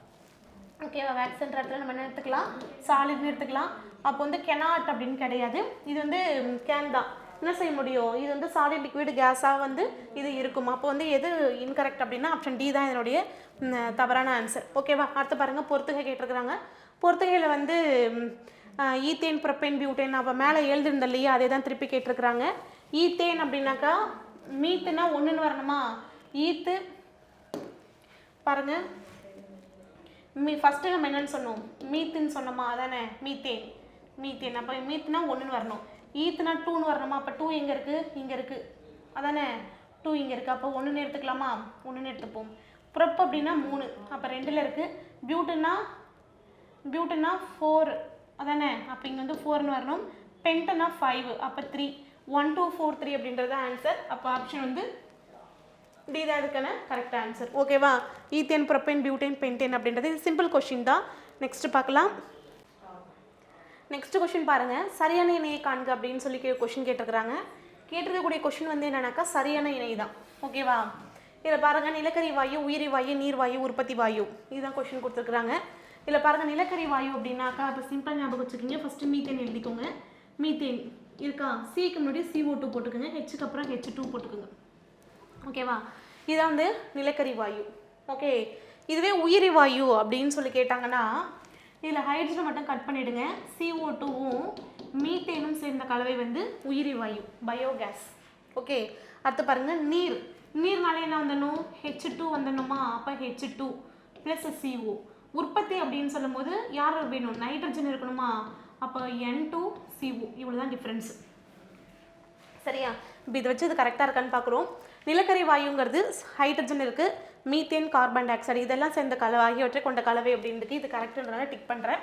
[SPEAKER 1] ஓகேவா? வேக்ஸ்ன்ற இடத்துல நம்ம என்ன எடுத்துக்கலாம், சாலிட்னு எடுத்துக்கலாம். அப்போ வந்து கெனாட் அப்படின்னு கிடையாது, இது வந்து கேன் தான். என்ன செய்ய முடியும், இது வந்து சாலிட், லிக்விட், கேஸாக வந்து இது இருக்கும். அப்போ வந்து எது இன்கரெக்ட் அப்படின்னா ஆப்ஷன் டி தான் இதனுடைய தவறான ஆன்சர். ஓகேவா? அடுத்து பாருங்கள், பொறுத்துகை கேட்டிருக்கிறாங்க. பொறுத்துகையில் வந்து ஈத்தேன், ப்ரொப்பேன், பியூட்டேன் அப்போ மேலே எழுதிருந்த இல்லையா, அதே தான் திருப்பி கேட்டிருக்கிறாங்க. ஈத்தேன் அப்படின்னாக்கா மீத்துனா 1ன்னு வரணுமா, ஈத்து பாருங்கள் ஃபஸ்ட்டு நம்ம என்னென்னு சொன்னோம், மீத்துன்னு சொன்னோமா, அதானே மீத்தேன். அப்போ மீத்துனா 1ன்னு வரணும், ஈத்துனா 2ன்னு வரணுமா. அப்போ 2 எங்கே இருக்குது, இங்கே இருக்குது, அதானே 2 இங்கே இருக்குது. அப்போ 1ன்னு எடுத்துக்கலாமா, 1ன்னு எடுத்துப்போம். ப்ரொப் அப்படின்னா 3, அப்போ 2ல் இருக்குது. பியூட்டுன்னா 4, அதானே, அப்போ இங்கே வந்து 4ன்னு வரணும். பென்ட்டுனா 5, அப்போ 3. 1 2 4 3 அப்படின்றது ஆன்சர். அப்போ ஆப்ஷன் வந்து டி தான் இதுக்கான கரெக்ட் ஆன்சர். ஓகேவா? ஈத்தேன், ப்ரொப்பேன், பியூட்டேன், பென்டேன் அப்படின்றது இது சிம்பிள் கொஷின் தான். நெக்ஸ்ட் பார்க்கலாம். நெக்ஸ்ட் கொஷின் பாருங்கள், சரியான இணையை காண்க அப்படின்னு சொல்லி கொஷின் கேட்டிருக்கிறாங்க. கேட்டிருக்கக்கூடிய கொஷின் வந்து என்னன்னாக்கா சரியான இணை தான். ஓகேவா? இதில் பாருங்கள், நிலக்கரி வாயு, உயிரி வாயு, நீர் வாயு, உற்பத்தி வாயு, இதுதான் கொஷின் கொடுத்துருக்குறாங்க. இதில் பாருங்கள், நிலக்கரி வாயு அப்படின்னாக்கா இப்போ சிம்பிள் ஞாபகம் வச்சுக்கிங்க. ஃபஸ்ட்டு மீத்தேன் எழுதிக்கோங்க. மீத்தேன் இருக்கா, சிக்கு முன்னாடி CO2 போட்டுக்கோங்க, ஹெச்சுக்கு அப்புறம் H2 போட்டுக்கோங்க. ஓகேவா? இதுதான் வந்து நிலக்கரி வாயு. ஓகே. இதுவே உயிரி வாயு அப்படின்னு சொல்லி கேட்டாங்கன்னா இதில் ஹைட்ரஜன் மட்டும் கட் பண்ணிவிடுங்க. CO2வும் மீத்தேனும் சேர்ந்த கலவை வந்து உயிரி வாயு, பயோகேஸ். ஓகே. அடுத்து பாருங்கள், நீர்னாலே என்ன வந்துடணும், H2 வந்துடணுமா. அப்போ H2 + CO. உற்பத்தி அப்படின்னு சொல்லும் போது யார் வேணும், நைட்ரஜன் இருக்கணுமா. அப்போ N2CO. இவ்வளோ தான் டிஃப்ரென்ஸ். சரியா? இப்போ இதை வச்சு இது கரெக்டாக இருக்கான்னு பார்க்குறோம். நிலக்கரி வாயுங்கிறது ஹைட்ரஜன் இருக்குது, மீத்தேன், கார்பன் டை ஆக்சைடு இதெல்லாம் சேர்ந்த கலவை ஆகியவற்றை கொண்ட கலவை அப்படின்றது இது கரெக்டுன்றதால டிக் பண்ணுறேன்.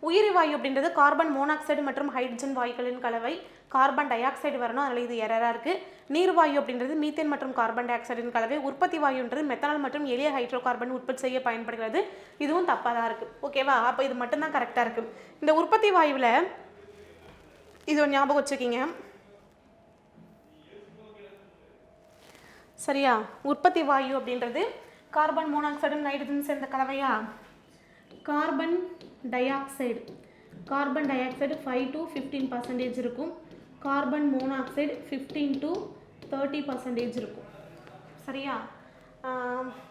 [SPEAKER 1] உயிரி வாயு அப்படின்றது கார்பன் மோனாக்சைடு மற்றும் ஹைட்ரஜன் வாயுக்களின் கலவை, கார்பன் டை ஆக்சைடு வரணும், அதனால் இது எரராக இருக்குது. நீர் வாயு அப்படின்றது மீத்தேன் மற்றும் கார்பன் டை ஆக்சைடின் கலவை. உற்பத்தி வாயுன்றது மெத்தனால் மற்றும் எளிய ஹைட்ரோ கார்பன் உற்பத்தி செய்ய பயன்படுகிறது. இதுவும் தப்பாக தான் இருக்குது. ஓகேவா? அப்போ இது மட்டும்தான் கரெக்டாக இருக்குது. இந்த உற்பத்தி வாயுவில் இது ஒரு ஞாபகம் வச்சுக்கிங்க. சரியா? உற்பத்தி வாயு அப்படின்றது கார்பன் மோனாக்சைடு நைட்ரஜன் சேர்ந்த கலவையா? கார்பன் டை ஆக்சைடு 5 to 15% இருக்கும். கார்பன் மோனாக்சைடு 15 to 30% இருக்கும். சரியா?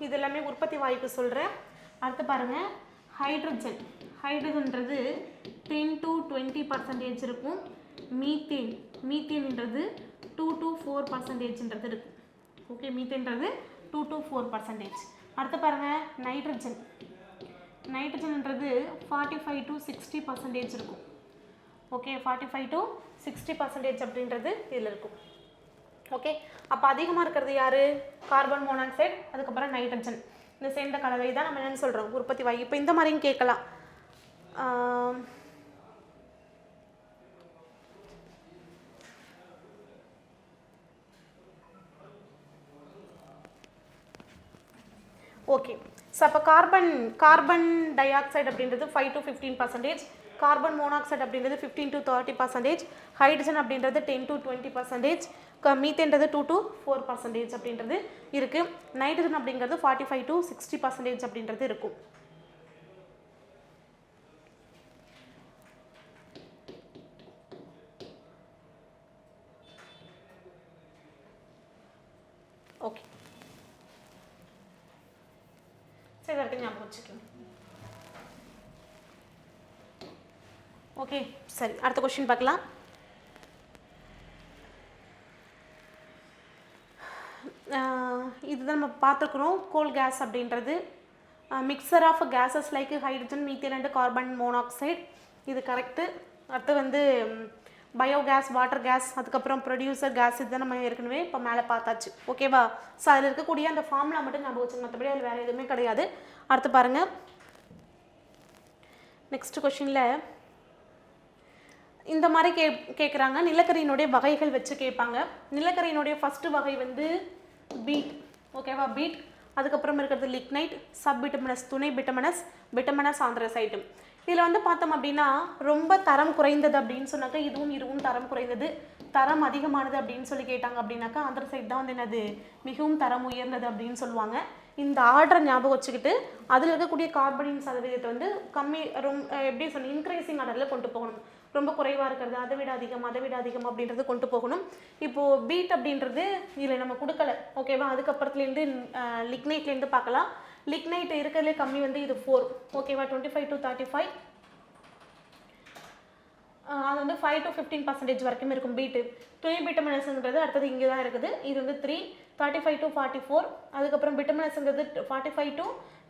[SPEAKER 1] இது எல்லாமே உற்பத்தி வாயுக்கு சொல்கிறேன். அடுத்து பாருங்கள், ஹைட்ரஜன்ன்றது 10 to 20% இருக்கும். மீத்தேன்ன்றது 2 to 4% இருக்கும். ஓகே, மீத்தேன்றது 2 to 4%. அடுத்து பாருங்கள், நைட்ரஜன்ன்றது 45 to 60% இருக்கும். ஓகே, 45 to 60% அப்படின்றது இதில் இருக்கும். ஓகே, அப்போ அதிகமாக இருக்கிறது யார்? கார்பன் மோனாக்சைடு, அதுக்கப்புறம் நைட்ரஜன். இந்த சேர்ந்த கலவை தான் நம்ம என்னென்னு சொல்கிறோம், உற்பத்தி வாயு. இப்போ இந்த மாதிரியும் கேட்கலாம். ஓகே, ஸோ அப்போ கார்பன் டை ஆக்சைடு அப்படின்றது 5 to 15%, கார்பன் மோனாக்சைடு அப்படின்றது 15 to 30%, ஹைட்ரஜன் அப்படின்றது 10 to 20%, மீத்தேன்றது 2 to 4% அப்படின்றது இருக்குது. நைட்ரஜன் அப்படிங்கிறது 45 to 60% அப்படின்றது இருக்கும். ஓகே, சரி, வரைக்கும் ஞாபகம் வச்சுக்கோங்க. ஓகே, சரி, அடுத்த கொஸ்டின் பார்க்கலாம். இதுதான் நம்ம பார்த்துருக்குறோம். கோல் கேஸ் அப்படின்றது mixture of gases like hydrogen, methane and carbon monoxide. இது கரெக்டு. அடுத்து பயோகேஸ், வாட்டர் கேஸ், அதுக்கப்புறம் ப்ரொடியூசர் கேஸ். இதுதான் நம்ம ஏற்கனவே இப்போ மேலே பார்த்தாச்சு. ஓகேவா? ஸோ அதில் இருக்கக்கூடிய அந்த ஃபார்முலா மட்டும் ஞாபகம் வச்சுங்க, மற்றபடி அதில் வேறு எதுவுமே கிடையாது. அடுத்து பாருங்கள், நெக்ஸ்ட் கொஷினில் இந்த மாதிரி கேட்குறாங்க. நிலக்கரியினுடைய வகைகள் வச்சு கேட்பாங்க. நிலக்கரியினுடைய ஃபஸ்ட்டு வகை பீட். ஓகேவா? பீட். அதுக்கப்புறம் இருக்கிறது லிக்னைட், சப் பிட்டமனஸ், துணை பிட்டமனஸ் ஆந்திரசைட்டு. இதில் பார்த்தோம் அப்படின்னா ரொம்ப தரம் குறைந்தது அப்படின்னு சொன்னாக்கா இதுவும் தரம் குறைந்தது. தரம் அதிகமானது அப்படின்னு சொல்லி கேட்டாங்க அப்படின்னாக்கா ஆந்திரசைட் தான் என்னது மிகவும் தரம் உயர்ந்தது அப்படின்னு சொல்லுவாங்க. இந்த ஆர்டரை ஞாபகம் வச்சுக்கிட்டு அதில் இருக்கக்கூடிய கார்பனின் சதவீதத்தை கம்மி எப்படி சொல்லணும், இன்க்ரீசிங் ஆர்டரில் கொண்டு போகணும். ரொம்ப குறைவாக இருக்கிறது, அதை விட அதிகம் அப்படின்றது கொண்டு போகணும். இப்போது பீட் அப்படின்றது இதில் நம்ம கொடுக்கல. ஓகேவா? அதுக்கப்புறத்துலேருந்து லிக்னைட்லேருந்து பார்க்கலாம். லிக்னைட் இருக்கிறதுலே கம்மி இது 4. ஓகேவா? 25 to 35. அது 5 to 15% வரைக்கும் இருக்கும் பீட்டு. துணை பிட்டமனஸ்ங்கிறது அடுத்தது இங்கே தான் இருக்குது. இது 3, 35 to 44. அதுக்கப்புறம் பிட்டமனஸ்ங்கிறது 45 to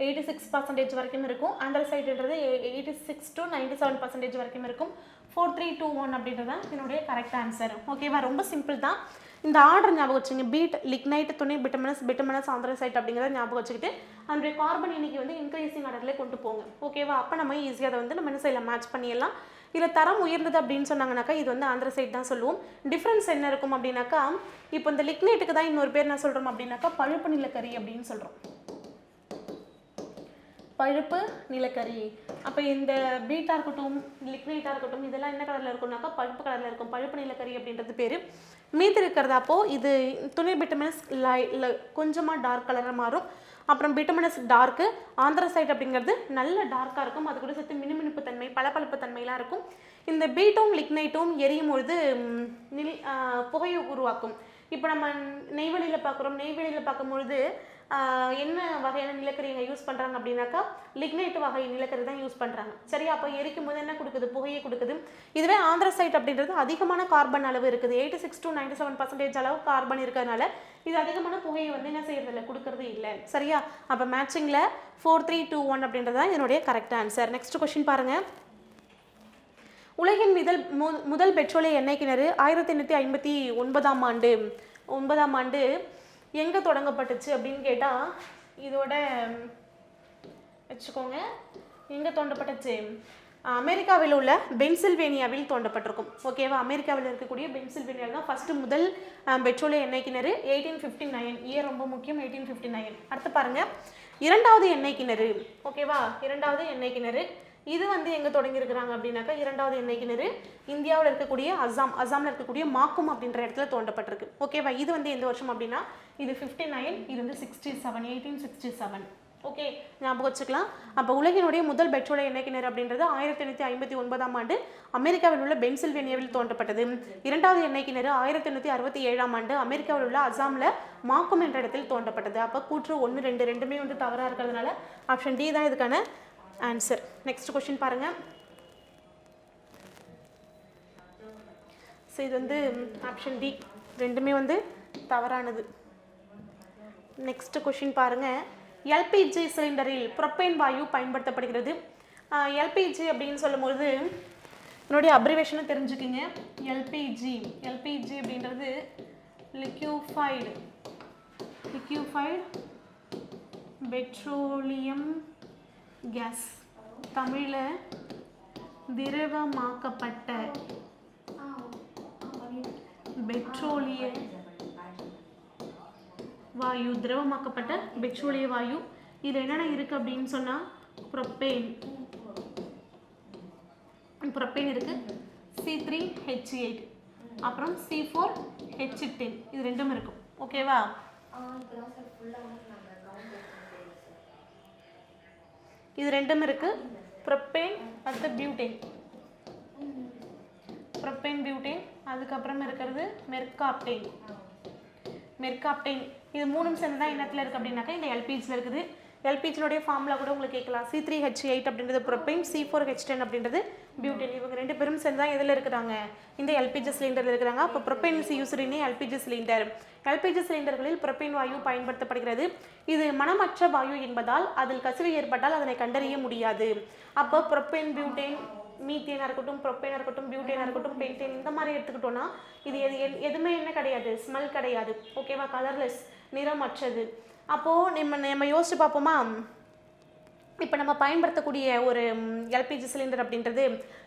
[SPEAKER 1] 86% வரைக்கும் இருக்கும். ஆந்திரசைட்ன்றது 86 to 97% வரைக்கும் இருக்கும். 4, 3, 2, 1 அப்படின்றது தான் இதனுடைய கரெக்ட் ஆன்சர். ஓகேவா? ரொம்ப சிம்பிள் தான். இந்த ஆர்டர் ஞாபகம் வச்சுங்க. பீட், லிக்னைட், துணை பிட்டமனஸ் ஆந்திரசைட் அப்படிங்கிறத ஞாபகம் வச்சுக்கிட்டு அதனுடைய கார்பன் இன்னைக்கு இன்க்ரீசிங் ஆர்டர்லேயே கொண்டு போங்க. ஓகேவா? அப்போ நம்ம ஈஸியாக அதை நம்ம என்ன செய்யலாம், மேட்ச் பண்ணிடலாம். இதில் தரம் உயர்ந்தது அப்படின்னு சொன்னாங்கனாக்கா இது ஆந்திரசைட் தான் சொல்லுவோம். டிஃப்ரென்ஸ் என்ன இருக்கும் அப்படின்னாக்கா, இப்போ இந்த லிக்னைட்டுக்கு தான் இன்னொரு பேர் என்ன சொல்கிறோம் அப்படின்னாக்கா பழுப்பு நிலக்கரி அப்படின்னு சொல்கிறோம். பழுப்பு நிலக்கரி. அப்போ இந்த பீட்டாக இருக்கட்டும், லிக்னைட்டாக இருக்கட்டும், இதெல்லாம் என்ன கலரில் இருக்கும்னாக்கா பழுப்பு கலரில் இருக்கும். பழுப்பு நிலக்கரி அப்படின்றது பேர். மீதி இருக்கிறதாப்போ இது துணை பிட்டமனஸ் கொஞ்சமாக டார்க் கலராக மாறும். அப்புறம் பிட்டமனஸ் டார்க்கு. ஆந்திரசைட் அப்படிங்கிறது நல்ல டார்க்காக இருக்கும். அது கூட சேர்த்து மினுமினுப்பு தன்மை, பளபளப்பு தன்மையெல்லாம் இருக்கும். இந்த பீட்டும் லிக்னைட்டும் எரியும் பொழுது புகையை உருவாக்கும். இப்போ நம்ம நெய்வேலியில் பார்க்குறோம். நெய்வேலியில் பார்க்கும்பொழுது என்ன வகையான நிலக்கரி இங்கே யூஸ் பண்ணுறாங்க அப்படின்னாக்கா லிக்னைட் வகை நிலக்கரி தான் யூஸ் பண்ணுறாங்க. சரியா? அப்போ எரிக்கும் போது என்ன கொடுக்குது, புகையை கொடுக்குது. இதுவே ஆந்திரசைட் அப்படின்றது அதிகமான கார்பன் அளவு இருக்குது. 86 to 97% அளவு கார்பன் இருக்கிறதுனால இது அதிகமான புகையை என்ன செய்யறதில்லை, கொடுக்கறது இல்லை. சரியா? அப்போ மேட்சிங்கில் 4, 3, 2, 1 அப்படின்றது தான் இதனுடைய கரெக்ட் ஆன்சர். நெக்ஸ்ட் கொஸ்டின் பாருங்கள். உலகின் முதல் பெட்ரோலிய எண்ணெய் கிணறு 1859ஆம் ஆண்டு எங்கே தொடங்கப்பட்டுச்சு அப்படின்னு கேட்டால் இதோட வச்சுக்கோங்க. எங்கே தோண்டப்பட்டுச்சு? அமெரிக்காவில் உள்ள பென்சில்வேனியாவில் தோண்டப்பட்டிருக்கும். ஓகேவா? அமெரிக்காவில் இருக்கக்கூடிய பென்சில்வேனியா தான் முதல் பெட்ரோலிய எண்ணெய் கிணறு. 1859 இயர் ரொம்ப முக்கியம். 1859. அடுத்து பாருங்கள், இரண்டாவது எண்ணெய் கிணறு. ஓகேவா? இரண்டாவது எண்ணெய் கிணறு இது வந்து எங்கே தொடங்கியிருக்கிறாங்க அப்படின்னாக்கா இரண்டாவது எண்ணெய் கிணறு இந்தியாவில் இருக்கக்கூடிய அசாமில் இருக்கக்கூடிய மாக்கும் அப்படின்ற இடத்துல தோண்டப்பட்டிருக்கு. ஓகேவா? இது வந்து எந்த வருஷம் அப்படின்னா இது 59, இது வந்து 67, 1867. ஓகே, ஞாபகம் வச்சுக்கலாம். அப்போ உலகினுடைய முதல் பெட்ரோலிய எண்ணெய் கிணறு அப்படின்றது 1859ஆம் ஆண்டு அமெரிக்காவில் உள்ள பென்சில்வேனியாவில் தோன்றப்பட்டது. இரண்டாவது எண்ணெய் கிணறு 1867ஆம் ஆண்டு அமெரிக்காவில் உள்ள அசாமில் மாக்கும் என்ற இடத்தில் தோன்றப்பட்டது. அப்போ கூற்று 1, 2 ரெண்டுமே வந்து தவறாக இருக்கிறதுனால ஆப்ஷன் டி தான் இதுக்கான ஆன்சர். நெக்ஸ்ட் கொஸ்டின் பாருங்க. ஸோ இது வந்து ஆப்ஷன் டி ரெண்டுமே வந்து தவறானது. நெக்ஸ்ட் கொஸ்டின் பாருங்க. எல்பிஜி சிலிண்டரில் புரோப்பேன் வாயு பயன்படுத்தப்படுகிறது. எல்பிஜி அப்படின்னு சொல்லும்போது என்னுடைய அப்ரிவேஷனும் தெரிஞ்சுக்கிங்க. எல்பிஜி அப்படின்றது லிக்யூஃபைடு பெட்ரோலியம் கேஸ், தமிழில் திரவமாக்கப்பட்ட பெட்ரோலிய வாயு, திரவமாக்கப்பட்ட பெட்ரோலிய வாயு. இதில் என்னென்ன இருக்குது அப்படின்னு சொன்னால் புரோப்பேன் இருக்குது, C3H8, அப்புறம் C4H10, இது ரெண்டும் இருக்கும். ஓகேவா? இது ரெண்டும் இருக்கு. புரோப்பேன், அடுத்து பியூட்டேன், அதுக்கப்புறம் இருக்கிறது மெர்காப்டேன். இது மூணும் சேர்ந்து தான் என்னத்தில் இருக்குது அப்படின்னாக்கா இந்த எல்பிஜியில் இருக்குது. எல்பிஜியோடைய ஃபார்முலா கூட உங்களுக்கு கேட்கலாம். C3H8 அப்படின்றது புரோப்பேன், C4H10 அப்படின்றது பியூட்டேன். இவங்க ரெண்டு பேரும் சேர்ந்து தான் எதில் இருக்கிறாங்க? இந்த எல்பிஜி சிலிண்டரில் இருக்கிறாங்க. அப்போ propane is used in LPG cylinder. LPG சிலிண்டர்களில் புரோப்பேன் வாயு பயன்படுத்தப்படுகிறது. இது மணமற்ற வாயு என்பதால் அதில் கசிவு ஏற்பட்டால் அதனை கண்டறிய முடியாது. அப்போ புரோப்பேன், பியூட்டேன், மீத்தேனாக இருக்கட்டும், புரோப்பேனாக இருக்கட்டும், பியூட்டேனாக இருக்கட்டும், பென்டேன், இந்த மாதிரி எடுத்துக்கிட்டோன்னா இது எதுவுமே என்ன கிடையாது, ஸ்மெல் கிடையாது. ஓகேவா? கலர்லெஸ், நிறமற்றது. அப்போது நம்ம யோசிச்சு பார்ப்போமா? இப்போ நம்ம பயன்படுத்தக்கூடிய ஒரு எல்பிஜி சிலிண்டர் அப்படின்றது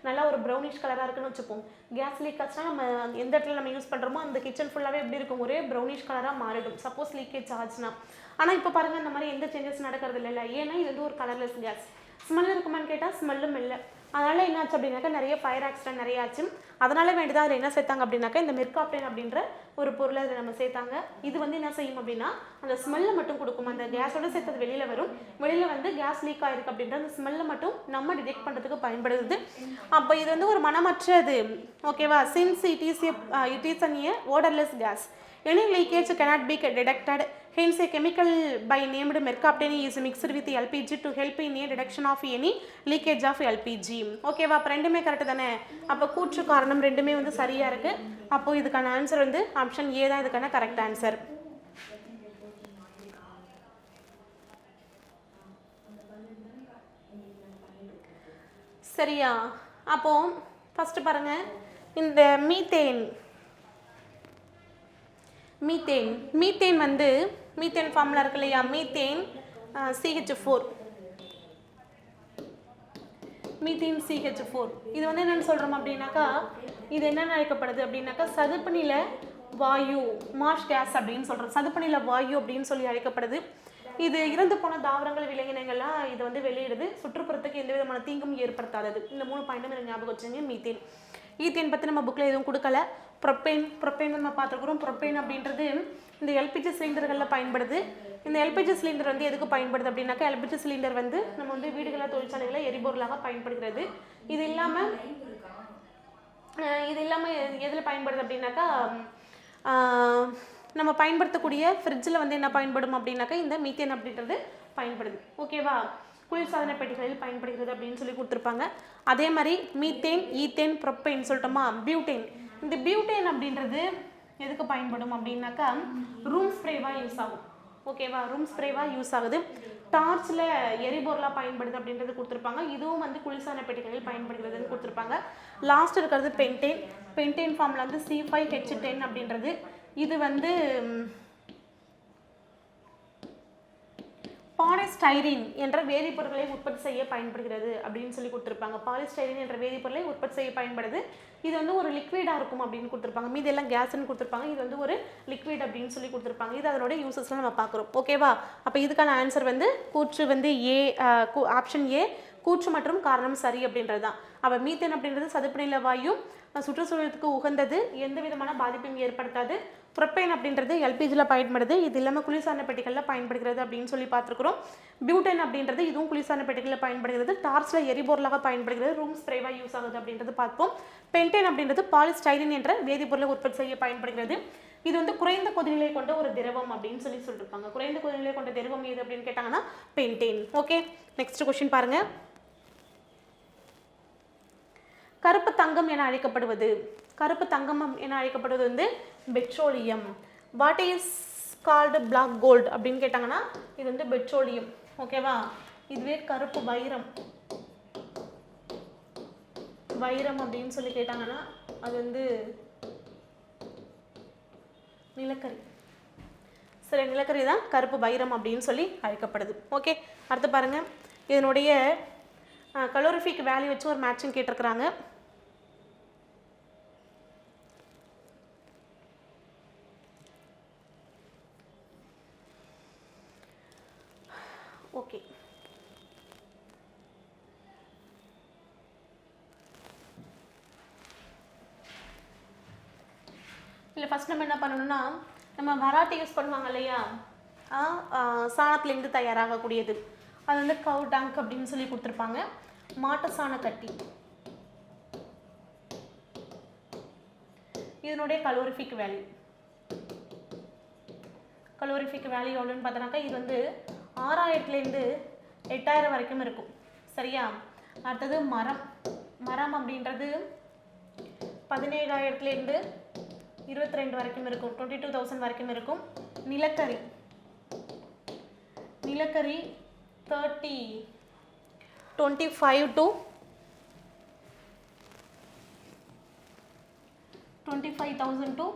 [SPEAKER 1] நல்லா ஒரு ப்ரௌனிஷ் கலராக இருக்குன்னு வச்சுப்போம். கேஸ் லீக் ஆச்சுன்னா நம்ம எந்த இடத்துல நம்ம யூஸ் பண்ணுறோமோ அந்த கிச்சன் ஃபுல்லாகவே எப்படி இருக்கும்? ஒரே ப்ரௌனிஷ் கலராக மாறிடும் சப்போஸ் லீக்கேஜ் ஆச்சுன்னா. ஆனால் இப்போ பாருங்கள், இந்த மாதிரி எந்த சேஞ்சஸ் நடக்கிறது இல்லை. ஏன்னா இது வந்து ஒரு கலர்லெஸ் கேஸ். ஸ்மெல் இருக்குமான்னு கேட்டால் ஸ்மெல்லும் இல்லை. அதனால் என்னாச்சு அப்படின்னாக்கா நிறைய ஃபயர் ஆக்சிடென்ட் நிறைய ஆச்சு. அதனால வேண்டியதாக அதில் என்ன சேர்த்தாங்க அப்படின்னாக்கா இந்த மெர்காப்டேன் அப்படின்ற ஒரு பொருளை அதில் நம்ம சேர்த்தாங்க. இது வந்து என்ன செய்யும் அப்படின்னா அந்த ஸ்மெல்லை மட்டும் கொடுக்கும். அந்த கேஸோட சேர்த்தது வெளியில் வரும். வெளியில் வந்து கேஸ் லீக் ஆகிருக்கு அப்படின்ற அந்த ஸ்மெல்லை மட்டும் நம்ம டிடெக்ட் பண்ணுறதுக்கு பயன்படுது. அப்போ இது வந்து ஒரு மனமற்றது. ஓகேவா? Since it is an odorless gas, any leakage cannot be detected. Hence a chemical by named mercaptan is mixed with LPG to help in a detection of any leakage of LPG. ஓகேவா? அப்போ ரெண்டுமே correct தானே? அப்போ கூற்று காரணம் ரெண்டுமே வந்து சரியாக இருக்குது. அப்போது இதுக்கான ஆன்சர் வந்து ஆப்ஷன் ஏ தான் இதுக்கான கரெக்ட் ஆன்சர். சரியா? அப்போது ஃபஸ்ட்டு பாருங்கள், இந்த மீத்தேன் வந்து மீத்தேன் ஃபார்முலா இருக்கு இல்லையா? மீத்தேன் CH4, இது வந்து என்னென்னு சொல்கிறோம் அப்படின்னாக்கா இது என்னென்ன அழைக்கப்படுது அப்படின்னாக்கா சதுப்பு நில வாயு, மார்ஷ் கேஸ் அப்படின்னு சொல்கிறோம். சதுப்பு நில வாயு அப்படின்னு சொல்லி அழைக்கப்படுது. இது இறந்து போன தாவரங்கள், விலங்கினங்கள்லாம் இது வந்து வெளியிடுது. சுற்றுப்புறத்துக்கு எந்த விதமான தீங்கும் ஏற்படுத்தாதது. இந்த 3 பாயிண்ட்டும் எனக்கு ஞாபகம் வச்சுங்க. ஈத்தேன் பற்றி நம்ம புக்கில் எதுவும் கொடுக்கல. புரோப்பேன் நம்ம பார்த்துருக்குறோம். புரோப்பேன் அப்படின்றது இந்த எல்பிஜி சிலிண்டர்களில் பயன்படுது. இந்த எல்பிஜி சிலிண்டர் வந்து எதுக்கு பயன்படுது அப்படின்னாக்கா எல்பிஜி சிலிண்டர் வந்து நம்ம வந்து வீடுகளில், தொழிற்சாலைகளில் எரிபொருளாக பயன்படுகிறது. இது இல்லாமல் எதில் பயன்படுது அப்படின்னாக்கா நம்ம பயன்படுத்தக்கூடிய ஃப்ரிட்ஜில் வந்து என்ன பயன்படும் அப்படின்னாக்கா இந்த மீத்தேன் அப்படின்றது பயன்படுது. ஓகேவா? குளிர்சாதன பெட்டிகளில் பயன்படுகிறது அப்படின்னு சொல்லி கொடுத்துருப்பாங்க. அதே மாதிரி மீத்தேன், ஈத்தேன், புரோப்பேன் சொல்லிட்டோமா? பியூட்டேன், இந்த பியூட்டேன் அப்படின்றது எதுக்கு பயன்படும் அப்படின்னாக்கா ரூம் ஸ்ப்ரேவாக யூஸ் ஆகும். ஓகேவா? ரூம் ஸ்ப்ரேவாக யூஸ் ஆகுது. டார்ச்சில் எரிபொருளாக பயன்படுது அப்படின்றது கொடுத்துருப்பாங்க. இதுவும் வந்து குளிர்சாதன பெட்டிகளில் பயன்படுகிறதுன்னு கொடுத்துருப்பாங்க. லாஸ்ட் இருக்கிறது பென்டேன் ஃபார்மில் வந்து C5H10 அப்படின்றது. இது வந்து பாலிஸ்டைரீன் என்ற வேதிப்பொருட்களை உற்பத்தி செய்ய பயன்படுகிறது அப்படின்னு சொல்லி கொடுத்துருப்பாங்க. பாலிஸ்டைரீன் என்ற வேதிப்பொருளை உற்பத்தி செய்ய பயன்படுது. இது வந்து ஒரு லிக்விடாக இருக்கும் அப்படின்னு கொடுத்துருப்பாங்க. மீது எல்லாம் கேஸ்ன்னு கொடுத்துருப்பாங்க. இது வந்து ஒரு லிக்விட் அப்படின்னு சொல்லி கொடுத்துருப்பாங்க. இது அதனோட யூசஸ்லாம் நம்ம பார்க்குறோம். ஓகேவா? அப்போ இதுக்கான ஆன்சர் வந்து கூற்று வந்து ஆப்ஷன் ஏ கூற்று மற்றும் காரணம் சரி அப்படின்றது தான். அப்போ மீத்தேன் அப்படின்றது சதுப்பு நில வாயு, சுற்றுச்சூழலுக்கு உகந்தது, எந்த விதமான பாதிப்பையும் ஏற்படுத்தாது. ப்ரொப்பேன் அப்படின்றது எல்பிஜியில் பயன்படுது, இது இல்லாமல் குளிர்சாதன பெட்டிகளில் பயன்படுகிறது அப்படின்னு சொல்லி பார்த்துருக்குறோம். பியூட்டன் அப்படின்றது இதுவும் குளிர்சாதன பெட்டிகளில் பயன்படுகிறது, டார்ச்சில் எரிபொருளாக பயன்படுகிறது, ரூம் ஸ்ப்ரேவாக யூஸ் ஆகுது அப்படின்றது பார்ப்போம். பென்டேன் அப்படின்றது பாலிஸ்டைரின் என்ற வேதிப்பொருளை உற்பத்தி செய்ய பயன்படுகிறது. இது வந்து குறைந்த கொதிநிலை கொண்ட ஒரு திரவம் அப்படின்னு சொல்லியிருப்பாங்க. குறைந்த கொதிநிலை கொண்ட திரவம் எது அப்படின்னு கேட்டாங்கன்னா பென்டேன். ஓகே, நெக்ஸ்ட் கொஸ்டின் பாருங்க. கருப்பு தங்கம் என அழைக்கப்படுவது, கருப்பு தங்கம் என அழைக்கப்படுவது வந்து petroleum. What is called black gold அப்படின்னு கேட்டாங்கன்னா இது வந்து பெட்ரோலியம். ஓகேவா, இதுவே கருப்பு வைரம், வைரம் அப்படின்னு சொல்லி கேட்டாங்கன்னா அது வந்து நிலக்கரி. சரி, நிலக்கரி தான் கருப்பு வைரம் அப்படின்னு சொல்லி அழைக்கப்படுது. ஓகே, அடுத்து பாருங்க. இதனுடைய கலோரிஃபிக் வேல்யூ வச்சு ஒரு மேட்சிங் கேட்டிருக்கிறாங்க. ஓகே, இல்லை ஃபஸ்ட் நம்ம என்ன பண்ணணும்னா, நம்ம வராட்டி யூஸ் பண்ணுவாங்க இல்லையா, சாணத்துலேருந்து தயாராகக்கூடியது, அது வந்து கவு டங்க் அப்படின்னு சொல்லி கொடுத்துருப்பாங்க. மாட்டு சாண கட்டி, இதனுடைய கலோரிஃபிக் வேல்யூ, கலோரிஃபிக் வேல்யூ எவ்வளோன்னு பார்த்தோன்னாக்கா இது வந்து 6000லேருந்து 8000 வரைக்கும் இருக்கும். சரியா, அடுத்தது மரம், மரம் அப்படின்றது 17000லேருந்து 22 வரைக்கும் இருக்கும், 22,000 வரைக்கும் இருக்கும். நிலக்கரி, நிலக்கரி 25 to 25,000 to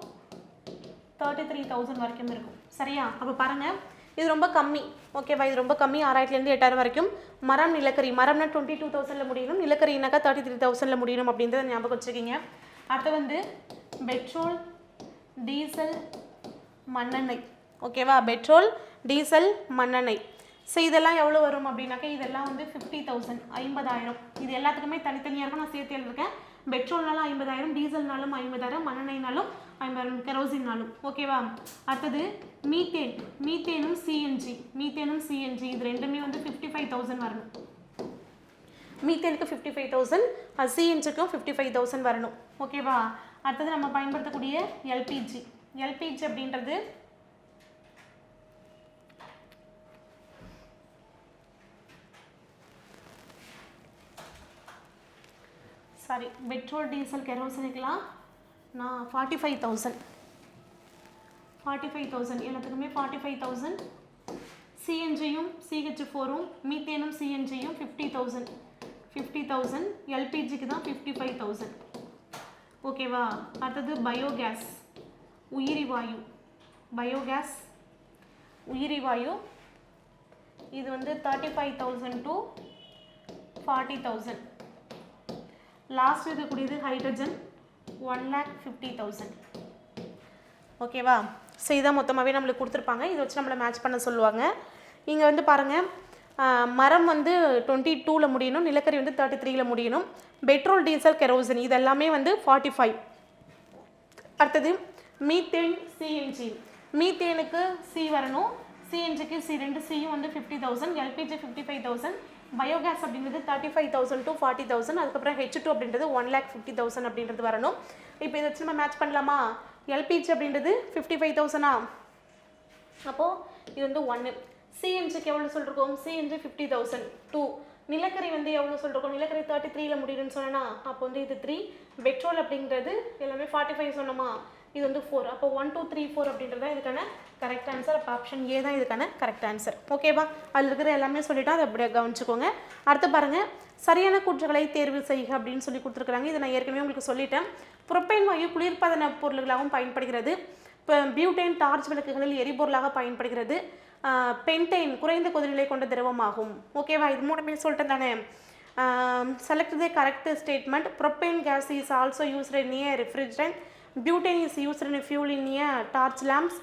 [SPEAKER 1] 33,000 வரைக்கும் இருக்கும். சரியா, அப்போ பாருங்கள் இது ரொம்ப கம்மி. ஓகேவா, இது ரொம்ப கம்மி, 6000லேருந்து 8000 வரைக்கும். மரம், நிலக்கரி, மரம்னா 22,000ல் முடியணும், நிலக்கரினாக்கா 33,000ல் முடியணும் அப்படின்றத ஞாபகம் வச்சுக்கிங்க. அடுத்து வந்து பெட்ரோல், டீசல், மண்ணெண்ணெய். ஓகேவா, பெட்ரோல், டீசல், மண்ணெண்ணெய். ஸோ இதெல்லாம் எவ்வளோ வரும் அப்படின்னாக்கா இதெல்லாம் வந்து 50,000, 50,000. இது எல்லாத்துக்குமே தனித்தனியாக இருக்கும், நான் சேர்த்து எழுதிருக்கேன். பெட்ரோல்னாலும் 50,000, டீசல்னாலும் 50,000, மண்ணெண்ணெய்னாலும் 50,000, கெரோசின்னாலும். ஓகேவா, அடுத்தது மீத்தேன், மீத்தேனும் சிஎன்ஜி, மீத்தேனும் சிஎன்ஜி இது ரெண்டுமே வந்து 55,000 வரணும். மீத்தேனுக்கு 55,000, சிஎன்ஜிக்கும் 55,000 வரணும். ஓகேவா, அடுத்தது நம்ம பயன்படுத்தக்கூடிய எல்பிஜி, எல்பிஜி அப்படின்றது சாரி பெட்ரோல், டீசல், கெரோசினுக்கெலாம் நான் 45,000, 45,000 எல்லாத்துக்குமே 45,000. சிஎன்ஜியும் CH4ம் மீத்தேனும் சிஎன்ஜியும் 50,000, 50,000. எல்பிஜிக்கு தான் 55,000. ஓகேவா, அடுத்தது பயோகேஸ், உயிரி வாயு, பயோகேஸ், உயிரி வாயு இது வந்து 35,000 to 40,000. லாஸ்ட் இருக்கக்கூடியது ஹைட்ரஜன், 1,50,000. ஓகேவா, ஸோ இதான் மொத்தமாகவே நம்மளுக்கு கொடுத்துருப்பாங்க, இதை வச்சு நம்மளை மேட்ச் பண்ண சொல்லுவாங்க. இங்கே வந்து பாருங்கள், மரம் வந்து 22ல் முடியணும், நிலக்கரி வந்து 33ல் முடியணும். பெட்ரோல், டீசல், கெரோசின் இதெல்லாமே வந்து 45. அடுத்தது மீத்தேன், சிஎன்ஜி, மீத்தேனுக்கு சி வரணும், சிஎன்ஜிக்கு சி, ரெண்டு சியும் வந்து 50,000, எல்பிஜி 55,000, பயோகேஸ் அப்படின்றது 35,000 to 40,000, அதுக்கப்புறம் H2 அப்படின்றது 1,50,000 அப்படின்றது வரணும். இப்போ இதை வச்சு நம்ம மேட்ச் பண்ணலாமா? எல்பிஜி அப்படின்றது 55,000, அப்போது இது வந்து 1. சிஎன்ஜிக்கு எவ்வளோ சொல்லிருக்கோம்? சிஎன்ஜி 50,000. 2. நிலக்கரி வந்து எவ்வளோ சொல்லிருக்கோம்? நிலக்கரி 33ல் முடியுதுன்னு சொன்னா, அப்போ வந்து இது 3. பெட்ரோல் அப்படின்றது எல்லாமே 45 சொன்னோமா, இது வந்து 4. அப்போ 1 2 3 4 அப்படின்றத இதுக்கான கரெக்ட் ஆன்சர். அப்போ ஆப்ஷன் ஏ தான் இதுக்கான கரெக்ட் ஆன்சர். ஓகேவா, அதில் இருக்கிற எல்லாமே சொல்லிவிட்டு அதை அப்படியே கவனிச்சுக்கோங்க. அடுத்து பாருங்கள், சரியான கூற்றுகளை தேர்வு செய்க அப்படின்னு சொல்லி கொடுத்துருக்குறாங்க. இதை நான் ஏற்கனவே உங்களுக்கு சொல்லிட்டேன். புரோப்பேன் வாயு குளிர்பதன பொருள்களாகவும் பயன்படுகிறது. இப்போ பியூட்டேன் டார்ச் விளக்குகளில் எரிபொருளாக பயன்படுகிறது. பென்டேன் குறைந்த கொதிநிலை கொண்ட திரவமாகும். ஓகேவா, இது மூணுமே சொல்லிட்டேன் தானே. Select the correct statement. Propane gas is also used in a refrigerant. Butane is used in fuel in a torch lamps.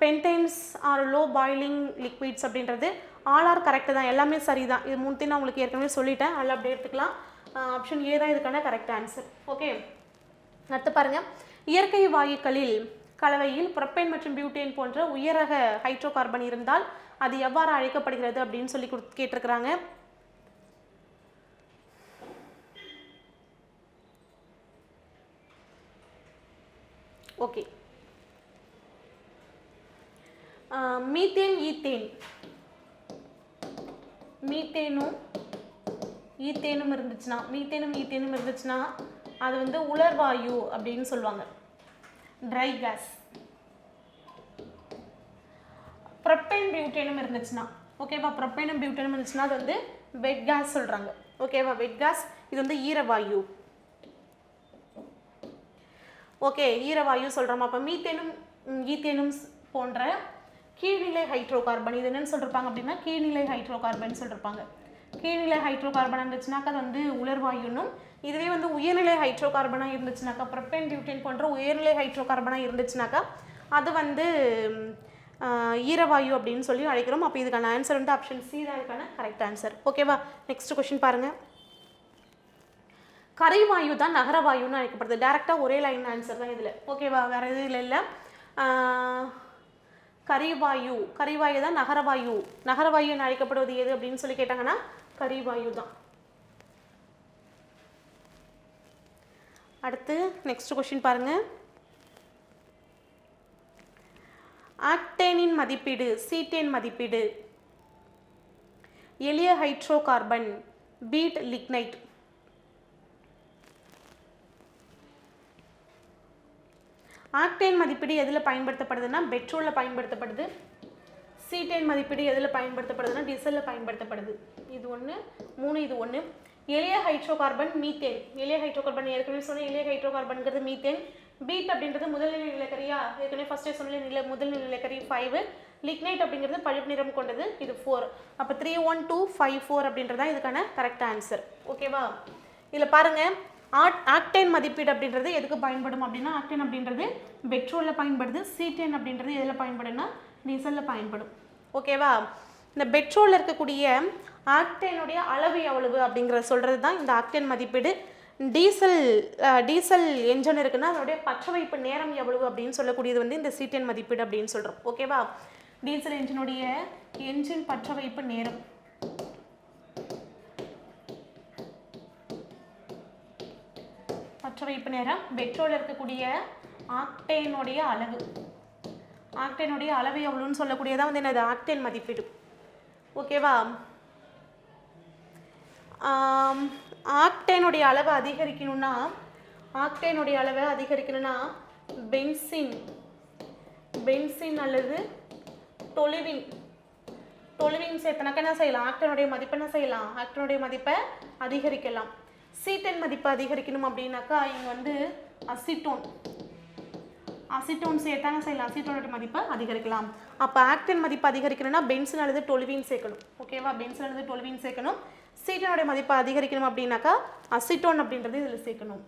[SPEAKER 1] Pentanes are low boiling liquids அப்படின்றது ஆல் ஆர் கரெக்டு தான், எல்லாமே சரி தான். இது மூணுத்தையும் நான் உங்களுக்கு ஏற்கனவே சொல்லிட்டேன், அதில் அப்படியே எடுத்துக்கலாம். ஆப்ஷன் ஏ தான் இதுக்கான கரெக்ட் ஆன்சர். ஓகே, அடுத்து பாருங்கள். இயற்கை வாயுக்களில் கலவையில் புரோப்பேன் மற்றும் பியூட்டேன் போன்ற உயரக ஹைட்ரோ கார்பன் இருந்தால் அது எவ்வாறு அழைக்கப்படுகிறது அப்படின்னு சொல்லி கேட்டிருக்கிறாங்க. ஓகே, மீத்தேன் ஈத்தேன், மீத்தேனும் ஈத்தேனும் இருந்துச்சுன்னா, மீத்தேனும் ஈத்தேனும் இருந்துச்சுன்னா அது வந்து உலர்வாயு அப்படின்னு சொல்லுவாங்க, ட்ரை கேஸ். ப்ரொப்பேன் பியூட்டேனும் இருந்துச்சுன்னா, ஓகேவா, ப்ரொப்பேனும் பியூட்டேனும் இருந்துச்சுன்னா அது வந்து வெட் கேஸ் சொல்கிறாங்க. ஓகேவா, வெட் கேஸ். இது வந்து ஈரவாயு. ஓகே, ஈரவாயு சொல்கிறோம். அப்போ மீத்தேனும் ஈத்தேனும் போன்ற கீழ்நிலை ஹைட்ரோ கார்பன், இது என்னன்னு சொல்லிருப்பாங்க அப்படின்னா கீழ்நிலை ஹைட்ரோ கார்பன் சொல்லிருப்பாங்க. கீழ்நிலை ஹைட்ரோ கார்பன் இருந்துச்சுனாக்கா அது வந்து உலர்வாயுன்னும், இதுவே வந்து உயர்நிலை ஹைட்ரோ கார்பனாக இருந்துச்சுனாக்கா, ப்ரொப்பேன் பியூட்டேன் போன்ற உயர்நிலை ஹைட்ரோ கார்பனாக இருந்துச்சுனாக்கா அது வந்து ஈரவாயு அப்படின்னு சொல்லி அழைக்கிறோம். அப்போ இதுக்கான ஆன்சர் வந்து ஆப்ஷன் சி தான் இதுக்கான கரெக்ட் ஆன்சர். ஓகேவா, நெக்ஸ்ட் கொஸ்டின் பாருங்கள். கரைவாயு தான் நகரவாயுன்னு அழைக்கப்படுது. டேரெக்டாக ஒரே லைன் ஆன்சர் தான் இதில். ஓகேவா, வேறு எதுவும் இல்லை. கரிவாயு, கரிவாயு தான் நகரவாயு. நகரவாயுன்னு அழைக்கப்படுவது எது அப்படின்னு சொல்லி கேட்டாங்கன்னா கரிவாயு தான். அடுத்து நெக்ஸ்ட் கொஸ்டின் பாருங்கள். ஆக்டேனின் மதிப்பீடு, சீட்டேன் மதிப்பீடு, எளிய hydrocarbon, peat lignite. Octane மதிப்பீடு எதில் பயன்படுத்தப்படுதுன்னா பெட்ரோலில் பயன்படுத்தப்படுது. சீட்டேன் மதிப்பீடு எதில் பயன்படுத்தப்படுதுன்னா டீசலில் பயன்படுத்தப்படுது. இது ஒன்று. 3 இது ஒன்று. எளிய ஹைட்ரோ கார்பன் மீத்தேன். எளிய ஹைட்ரோ கார்பன் ஏற்கனவே சொன்ன எளிய ஹைட்ரோ கார்பன்கிறது மீத்தேன். பீட் அப்படின்றது முதல்நிலை நிலக்கரியா, ஏற்கனவே ஃபஸ்ட்டே சொன்ன முதல்நிலை நிலக்கரி 5. லிக்னைட் அப்படிங்கிறது பழுப்பு நிறம் கொண்டது, இது 4. அப்போ 3, 1, 2, 5, 4 அப்படின்றதான் இதுக்கான கரெக்ட் ஆன்சர். ஓகேவா, இதில் பாருங்கள். ஆக்டேன் மதிப்பீடு அப்படின்றது எதுக்கு பயன்படும் அப்படின்னா, ஆக்டேன் அப்படின்றது பெட்ரோலில் பயன்படுது. சீட்டேன் அப்படின்றது எதில் பயன்படும்னா டீசலில் பயன்படும். ஓகேவா, இந்த பெட்ரோலில் இருக்கக்கூடிய ஆக்டேனுடைய அளவு எவ்வளவு அப்படிங்கிறத சொல்கிறது தான் இந்த ஆக்டேன் மதிப்பீடு. டீசல் என்ஜின் இருக்குன்னா அதனுடைய பற்ற வைப்பு நேரம் எவ்வளவு அப்படின்னு சொல்லக்கூடியது வந்து இந்த சீட்டேன் மதிப்பீடு அப்படின்னு சொல்கிறோம். ஓகேவா, டீசல் என்ஜினுடைய என்ஜின் பற்ற வைப்பு நேரம். பற்ற வைப்பு நேரம். பெட்ரோலில் இருக்கக்கூடிய ஆக்டேனுடைய அளவு, ஆக்டேனுடைய அளவு எவ்வளோன்னு சொல்லக்கூடியதான் வந்து என்னது ஆக்டேன் மதிப்பீடு. ஓகேவா, ஆக்டேனுடைய அளவை அதிகரிக்கணும்னா, ஆக்டேனுடைய அளவை அதிகரிக்கணும்னா பென்சின் அல்லது டொலுவின் சேர்த்தனாக்க என்ன செய்யலாம், ஆக்டேனுடைய மதிப்பை என்ன செய்யலாம், ஆக்டேனுடைய மதிப்பை அதிகரிக்கலாம். சீட்டேன் மதிப்பை அதிகரிக்கணும் அப்படின்னாக்கா இங்கே வந்து அசிட்டோன் சேர்த்தான செய்யலாம், அசிட்டோனுடைய மதிப்பை அதிகரிக்கலாம். அப்போ ஆக்டேன் மதிப்பு அதிகரிக்கணும்னா பென்சின் அல்லது டொலுவின் சேர்க்கணும். ஓகேவா, பென்சின் அல்லது டொலுவின் சேர்க்கணும். சீட்டனுடைய மதிப்பை அதிகரிக்கணும் அப்படின்னாக்கா அசிட்டோன் அப்படின்றது இதில் சேர்க்கணும்.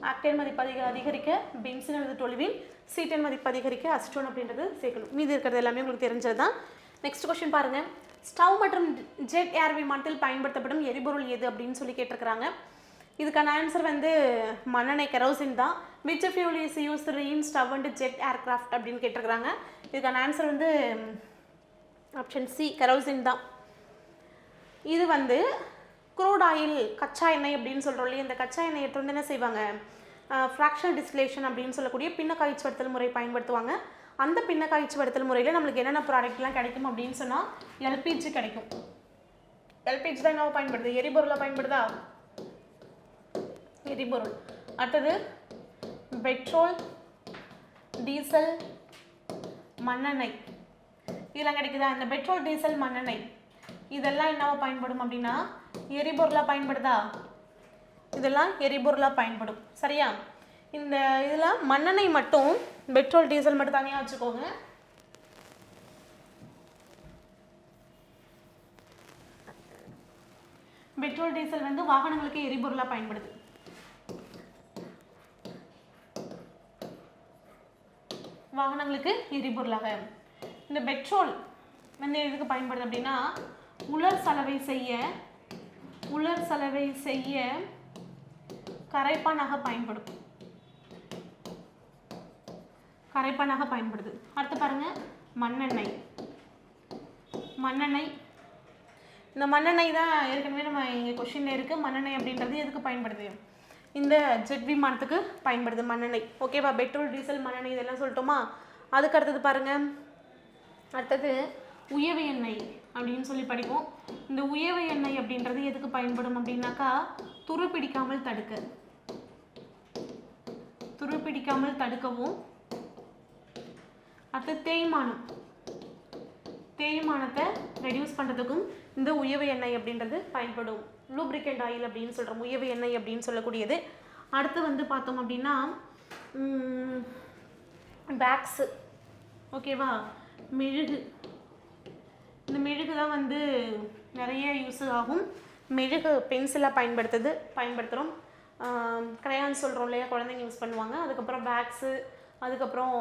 [SPEAKER 1] ஆக்டேன் மதிப்பு அதிகரிக்க பென்சின் அல்லது டொலுவின், சீட்டேன் மதிப்பு அதிகரிக்க அசிட்டோன் அப்படின்றது சேர்க்கணும். மீதி இருக்கிறது எல்லாமே உங்களுக்கு தெரிஞ்சது தான். நெக்ஸ்ட் கொஸ்டின் பாருங்கள். ஸ்டவ் மற்றும் ஜெட் ஏர் விமானத்தில் பயன்படுத்தப்படும் எரிபொருள் எது அப்படின்னு சொல்லி கேட்டிருக்கிறாங்க. இதுக்கான ஆன்சர் வந்து மண்ணெண்ணெய், கெரோசின் தான். Which fuel is used in stove and jet aircraft அப்படின்னு கேட்டிருக்கிறாங்க. இதுக்கான ஆன்சர் வந்து ஆப்ஷன் சி, கெரோசின் தான். இது வந்து க்ரூட் ஆயில், கச்சா எண்ணெய் அப்படின்னு சொல்கிறோம் இல்லையா, இந்த கச்சா எண்ணெய் வந்து என்ன செய்வாங்க, ஃப்ராக்ஷனல் டிஸ்டிலேஷன் அப்படின்னு சொல்லக்கூடிய பின்ன காய்ச்சுவடுத்தல் முறை பயன்படுத்துவாங்க. அந்த பின்ன காய்ச்சுவடுத்தல் முறையில் நம்மளுக்கு என்னென்ன ப்ராடக்ட்லாம் கிடைக்கும் அப்படின்னு சொன்னால் எல்பிஜி கிடைக்கும். எல்பிஜி தான் என்ன பயன்படுது, எரிபொருளாக பயன்படுதா, எரிபொருள். அடுத்தது பெட்ரோல், டீசல், மண்ணெண்ணெய் இதெல்லாம் கிடைக்குதா. இந்த பெட்ரோல், டீசல், மண்ணெண்ணெய் இதெல்லாம் என்னவா பயன்படும் அப்படின்னா எரிபொருளாக பயன்படுதா, இதெல்லாம் எரிபொருளாக பயன்படும். சரியா, இந்த இதில் மண்ணெண்ணெய் மட்டும், பெட்ரோல் டீசல் மட்டும் தனியாக வச்சுக்கோங்க. பெட்ரோல் டீசல் வந்து வாகனங்களுக்கு எரிபொருளாக பயன்படுது. வாகனங்களுக்கு எரிபொருளாக. இந்த பெட்ரோல் வந்து எதுக்கு பயன்படுது அப்படின்னா உலர் சலவை செய்ய கரைப்பானாக பயன்படுது. அடுத்து பாருங்க மண்ணெண்ணெய். இந்த மண்ணெண்ணெய் தான் ஏற்கனவே நம்ம இங்கே கொஸ்டின்ல இருக்கு. மண்ணெண்ணெய் அப்படின்றது எதுக்கு பயன்படுது? இந்த ஜெட் விமானத்துக்கு பயன்படுது மண்ணெண்ணெய். ஓகேவா? பெட்ரோல், டீசல், மண்ணெண்ணெய் இதெல்லாம் சொல்லிட்டோமா? அதுக்கு அடுத்தது பாருங்க, அடுத்தது உயவு எண்ணெய் அப்படின்னு சொல்லி படிப்போம். இந்த உயவு எண்ணெய் அப்படின்றது எதுக்கு பயன்படும் அப்படின்னாக்கா துருப்பிடிக்காமல் தடுக்கவும், அடுத்து தேய்மானத்தை ரெடியூஸ் பண்ணுறதுக்கும் இந்த உயவு எண்ணெய் அப்படின்றது பயன்படும். லூப்ரிகண்ட் ஆயில் அப்படின்னு சொல்கிறோம், உயவு எண்ணெய் அப்படின்னு சொல்லக்கூடியது. அடுத்து வந்து பார்த்தோம் அப்படின்னா பேக்ஸு. ஓகேவா? மெழுகு. இந்த மெழுகு தான் வந்து நிறைய யூஸ் ஆகும். மெழுகு பென்சிலாக பயன்படுத்துகிறோம். க்ரையான் சொல்கிறோம் இல்லையா, குழந்தைங்க யூஸ் பண்ணுவாங்க. அதுக்கப்புறம் பேக்ஸு, அதுக்கப்புறம்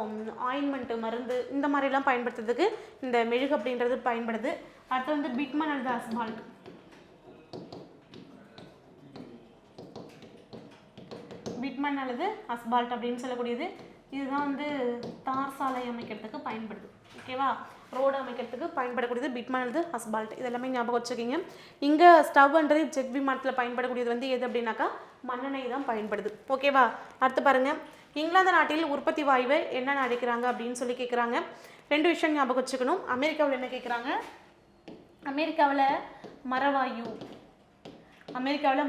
[SPEAKER 1] ஆயின்மெண்ட்டு, மருந்து, இந்த மாதிரிலாம் பயன்படுத்துறதுக்கு இந்த மெழுகு அப்படின்றது பயன்படுது. அடுத்து வந்து பிட்மன் அல்லது அஸ்பால்ட். பிட்மன் அல்லது அஸ்பால்ட் அப்படின்னு சொல்லக்கூடியது. இதுதான் வந்து தார் சாலை அமைக்கிறதுக்கு பயன்படுது. ஓகேவா? ரோடு அமைக்கிறதுக்கு பயன்படக்கூடியது பிட்மன் அல்லது அஸ்பால்ட். இதெல்லாமே ஞாபகம் வச்சுக்கிங்க. இங்கே ஸ்டவ்ன்றது ஜெட் விமானத்தில் பயன்படக்கூடியது வந்து எது அப்படின்னாக்கா மண்ணெண்ணெய் தான் பயன்படுது. ஓகேவா? அடுத்து பாருங்க, இங்கிலாந்து நாட்டில் உற்பத்தி வாயுவை என்ன அழைக்கிறாங்க அப்படின்னு சொல்லி கேட்குறாங்க. 2 விஷயம் ஞாபகம் வச்சுக்கணும். அமெரிக்காவில் என்ன கேட்குறாங்க? அமெரிக்காவில்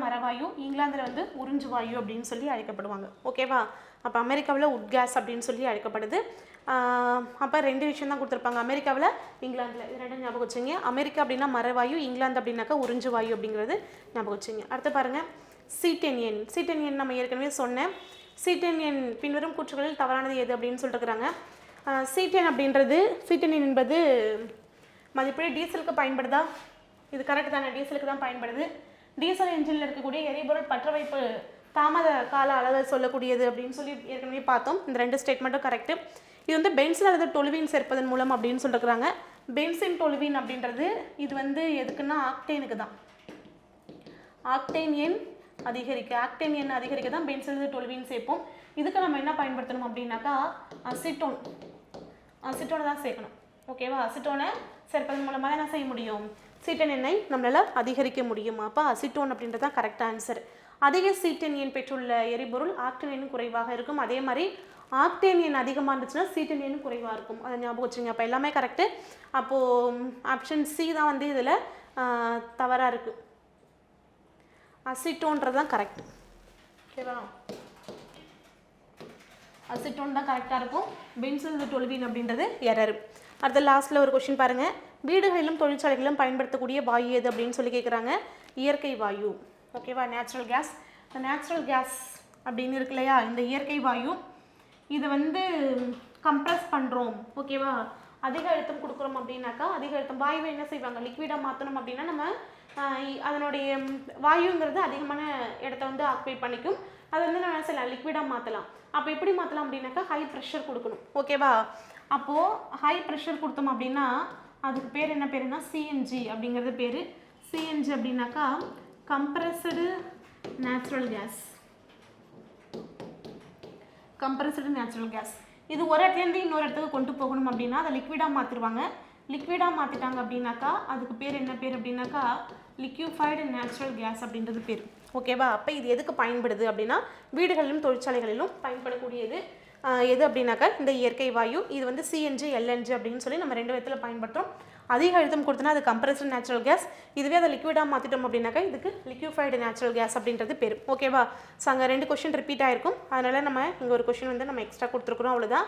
[SPEAKER 1] மரவாயு, இங்கிலாந்தில் வந்து உறிஞ்சு வாயு அப்படின்னு சொல்லி அழைக்கப்படுவாங்க. ஓகேவா? அப்போ அமெரிக்காவில் உட் கேஸ் அப்படின்னு சொல்லி அழைக்கப்படுது. அப்போ 2 விஷயம் தான் கொடுத்துருப்பாங்க, அமெரிக்காவில், இங்கிலாந்தில். இது 2 ஞாபகம் வச்சுங்க. அமெரிக்கா அப்படின்னா மரவாயு, இங்கிலாந்து அப்படின்னாக்கா உறிஞ்சு வாயு அப்படிங்கிறது ஞாபகம் வச்சுங்க. அடுத்து பாருங்கள் சீட்டென் நம்ம ஏற்கனவே சொன்னேன். சீட்டென் பின்வரும் கூற்றுகளில் தவறானது எது அப்படின்னு சொல்லிட்டுருக்குறாங்க. சீட்டென் என்பது மதிப்பீடு டீசலுக்கு பயன்படுதா? இது கரெக்ட் தானே, டீசலுக்கு தான் பயன்படுது. டீசல் என்ஜினில் இருக்கக்கூடிய எரிபொருள் பற்ற வைப்பு தாமத கால அளவை சொல்லக்கூடியது அப்படின்னு சொல்லி ஏற்கனவே பார்த்தோம். இந்த 2 ஸ்டேட்மெண்ட்டும் கரெக்டு. இது வந்து பென்சின் அல்லது டொலுவின் சேர்ப்பதன் மூலம் அப்படின்னு சொல்லிருக்கிறாங்க. பென்சின் டொலுவின் அப்படின்றது இது வந்து எதுக்குன்னா ஆக்டேனுக்கு தான். ஆக்டேன் எண் அதிகரிக்க தான் பென்சின் அல்லது டொலுவின் சேர்ப்போம். இதுக்கு நம்ம என்ன பயன்படுத்தணும் அப்படின்னாக்கா அசிட்டோனை தான் சேர்க்கணும். ஓகேவா? அசிட்டோனை சேர்ப்பதன் மூலமாக என்ன செய்ய முடியும்? சீட்டன் எண்ணை நம்மளால் அதிகரிக்க முடியும். அப்போ அசிட்டோன் அப்படின்றது தான் கரெக்ட் ஆன்சர். அதிக சீட்டன் எண் பெற்றுள்ள எரிபொருள் ஆக்டேன் எண் குறைவாக இருக்கும். அதே மாதிரி ஆக்டேன் எண் அதிகமாக இருந்துச்சுன்னா சீட்டன் எண் குறைவாக இருக்கும். அதை ஞாபகம் வச்சுங்க. அப்போ எல்லாமே கரெக்டு. அப்போது ஆப்ஷன் சி தான் வந்து இதில் தவறாக இருக்குது. அசிட்டோன்றது தான் கரெக்ட். ஓகேவா? அசிட்டோன் தான் கரெக்டாக இருக்கும். பென்சில் டொலுவின் அப்படின்றது எரர். அடுத்த லாஸ்ட்டில் ஒரு கொஸ்டின் பாருங்கள். வீடுகளிலும் தொழிற்சாலைகளிலும் பயன்படுத்தக்கூடிய வாயு எது அப்படின்னு சொல்லி கேட்குறாங்க. இயற்கை வாயு. ஓகேவா? Natural gas. இந்த நேச்சுரல் கேஸ் அப்படின்னு இருக்கு இல்லையா, இந்த இயற்கை வாயு இதை வந்து கம்ப்ரஸ் பண்ணுறோம். ஓகேவா? அதிக அழுத்தம் கொடுக்குறோம் அப்படின்னாக்கா, அதிக அழுத்தம் வாயுவை என்ன செய்வாங்க? லிக்விடாக மாற்றணும் அப்படின்னா நம்ம அதனுடைய வாயுங்கிறது அதிகமான இடத்த வந்து ஆக்குபை பண்ணிக்கும். அதை வந்து நம்ம என்ன செய்யலாம்? லிக்விடாக மாற்றலாம். அப்போ எப்படி மாற்றலாம் அப்படின்னாக்கா ஹை ப்ரெஷர் கொடுக்கணும். ஓகேவா? அப்போது ஹை ப்ரெஷர் கொடுத்தோம் அப்படின்னா அதுக்கு பேர் என்ன பேருன்னா சிஎன்ஜி அப்படிங்கிறது பேர். சிஎன்ஜி அப்படின்னாக்கா கம்ப்ரஸ்டு நேச்சுரல் கேஸ். இது ஒரு இடத்துலேருந்து இன்னொரு இடத்துக்கு கொண்டு போகணும் அப்படின்னா அதை லிக்விடாக மாற்றிடுவாங்க. லிக்விடாக மாற்றிட்டாங்க அப்படின்னாக்கா அதுக்கு பேர் என்ன பேர் அப்படின்னாக்கா லிக்யூஃபைடு நேச்சுரல் கேஸ் அப்படின்றது பேர். ஓகேவா? அப்போ இது எதுக்கு பயன்படுது அப்படின்னா வீடுகளிலும் தொழிற்சாலைகளிலும் பயன்படக்கூடியது எது அப்படின்னாக்கா இந்த இயற்கை வாயு. இது வந்து சிஎன்ஜி, எல்என்ஜி அப்படின்னு சொல்லி நம்ம 2 விதத்தில் பயன்படுத்துகிறோம். அதிக அழுத்தம் கொடுத்தோன்னா அது கம்ப்ரஸ்டு நேச்சுரல் கேஸ். இதுவே அதை லிக்விடாக மாற்றிட்டோம் அப்படின்னாக்கா இதுக்கு லிக்யூஃபைடு நேச்சுரல் கேஸ் அப்படின்றது பேர். ஓகேவா? ஸோ அங்கே 2 கொஸ்டின் ரிப்பீட் ஆகிருக்கும். அதனால் நம்ம இங்கே ஒரு கொஸ்டின் வந்து நம்ம எக்ஸ்ட்ரா கொடுத்துருக்குறோம். அவ்வளோதான்.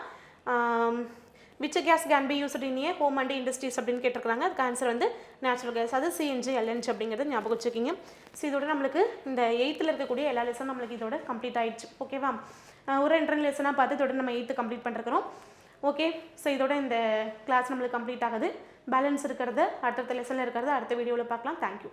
[SPEAKER 1] Which gas can be used in a home and industries அப்படின்னு கேட்டிருக்காங்க. அதுக்கு ஆன்சர் வந்து நேச்சுரல் கேஸ். அது சிஎன்ஜி, எல்என்ஜி அப்படிங்கிறது ஞாபகம் வச்சுக்கிங்க. ஸோ இதோட நம்மளுக்கு இந்த 8th இருக்கக்கூடிய எல்லா லெசனும் நம்மளுக்கு இதோட கம்ப்ளீட் ஆகிடுச்சு. ஓகேவா? ஒரு 2 லெசனாக பார்த்து இதோட நம்ம 8th கம்ப்ளீட் பண்ணிருக்கிறோம். ஓகே. ஸோ இதோட இந்த கிளாஸ் நம்மளுக்கு கம்ப்ளீட் ஆகுது. பேலன்ஸ் இருக்கிறத அடுத்த லெசனில் இருக்கிறத அடுத்த வீடியோவில் பார்க்கலாம். தேங்க்யூ.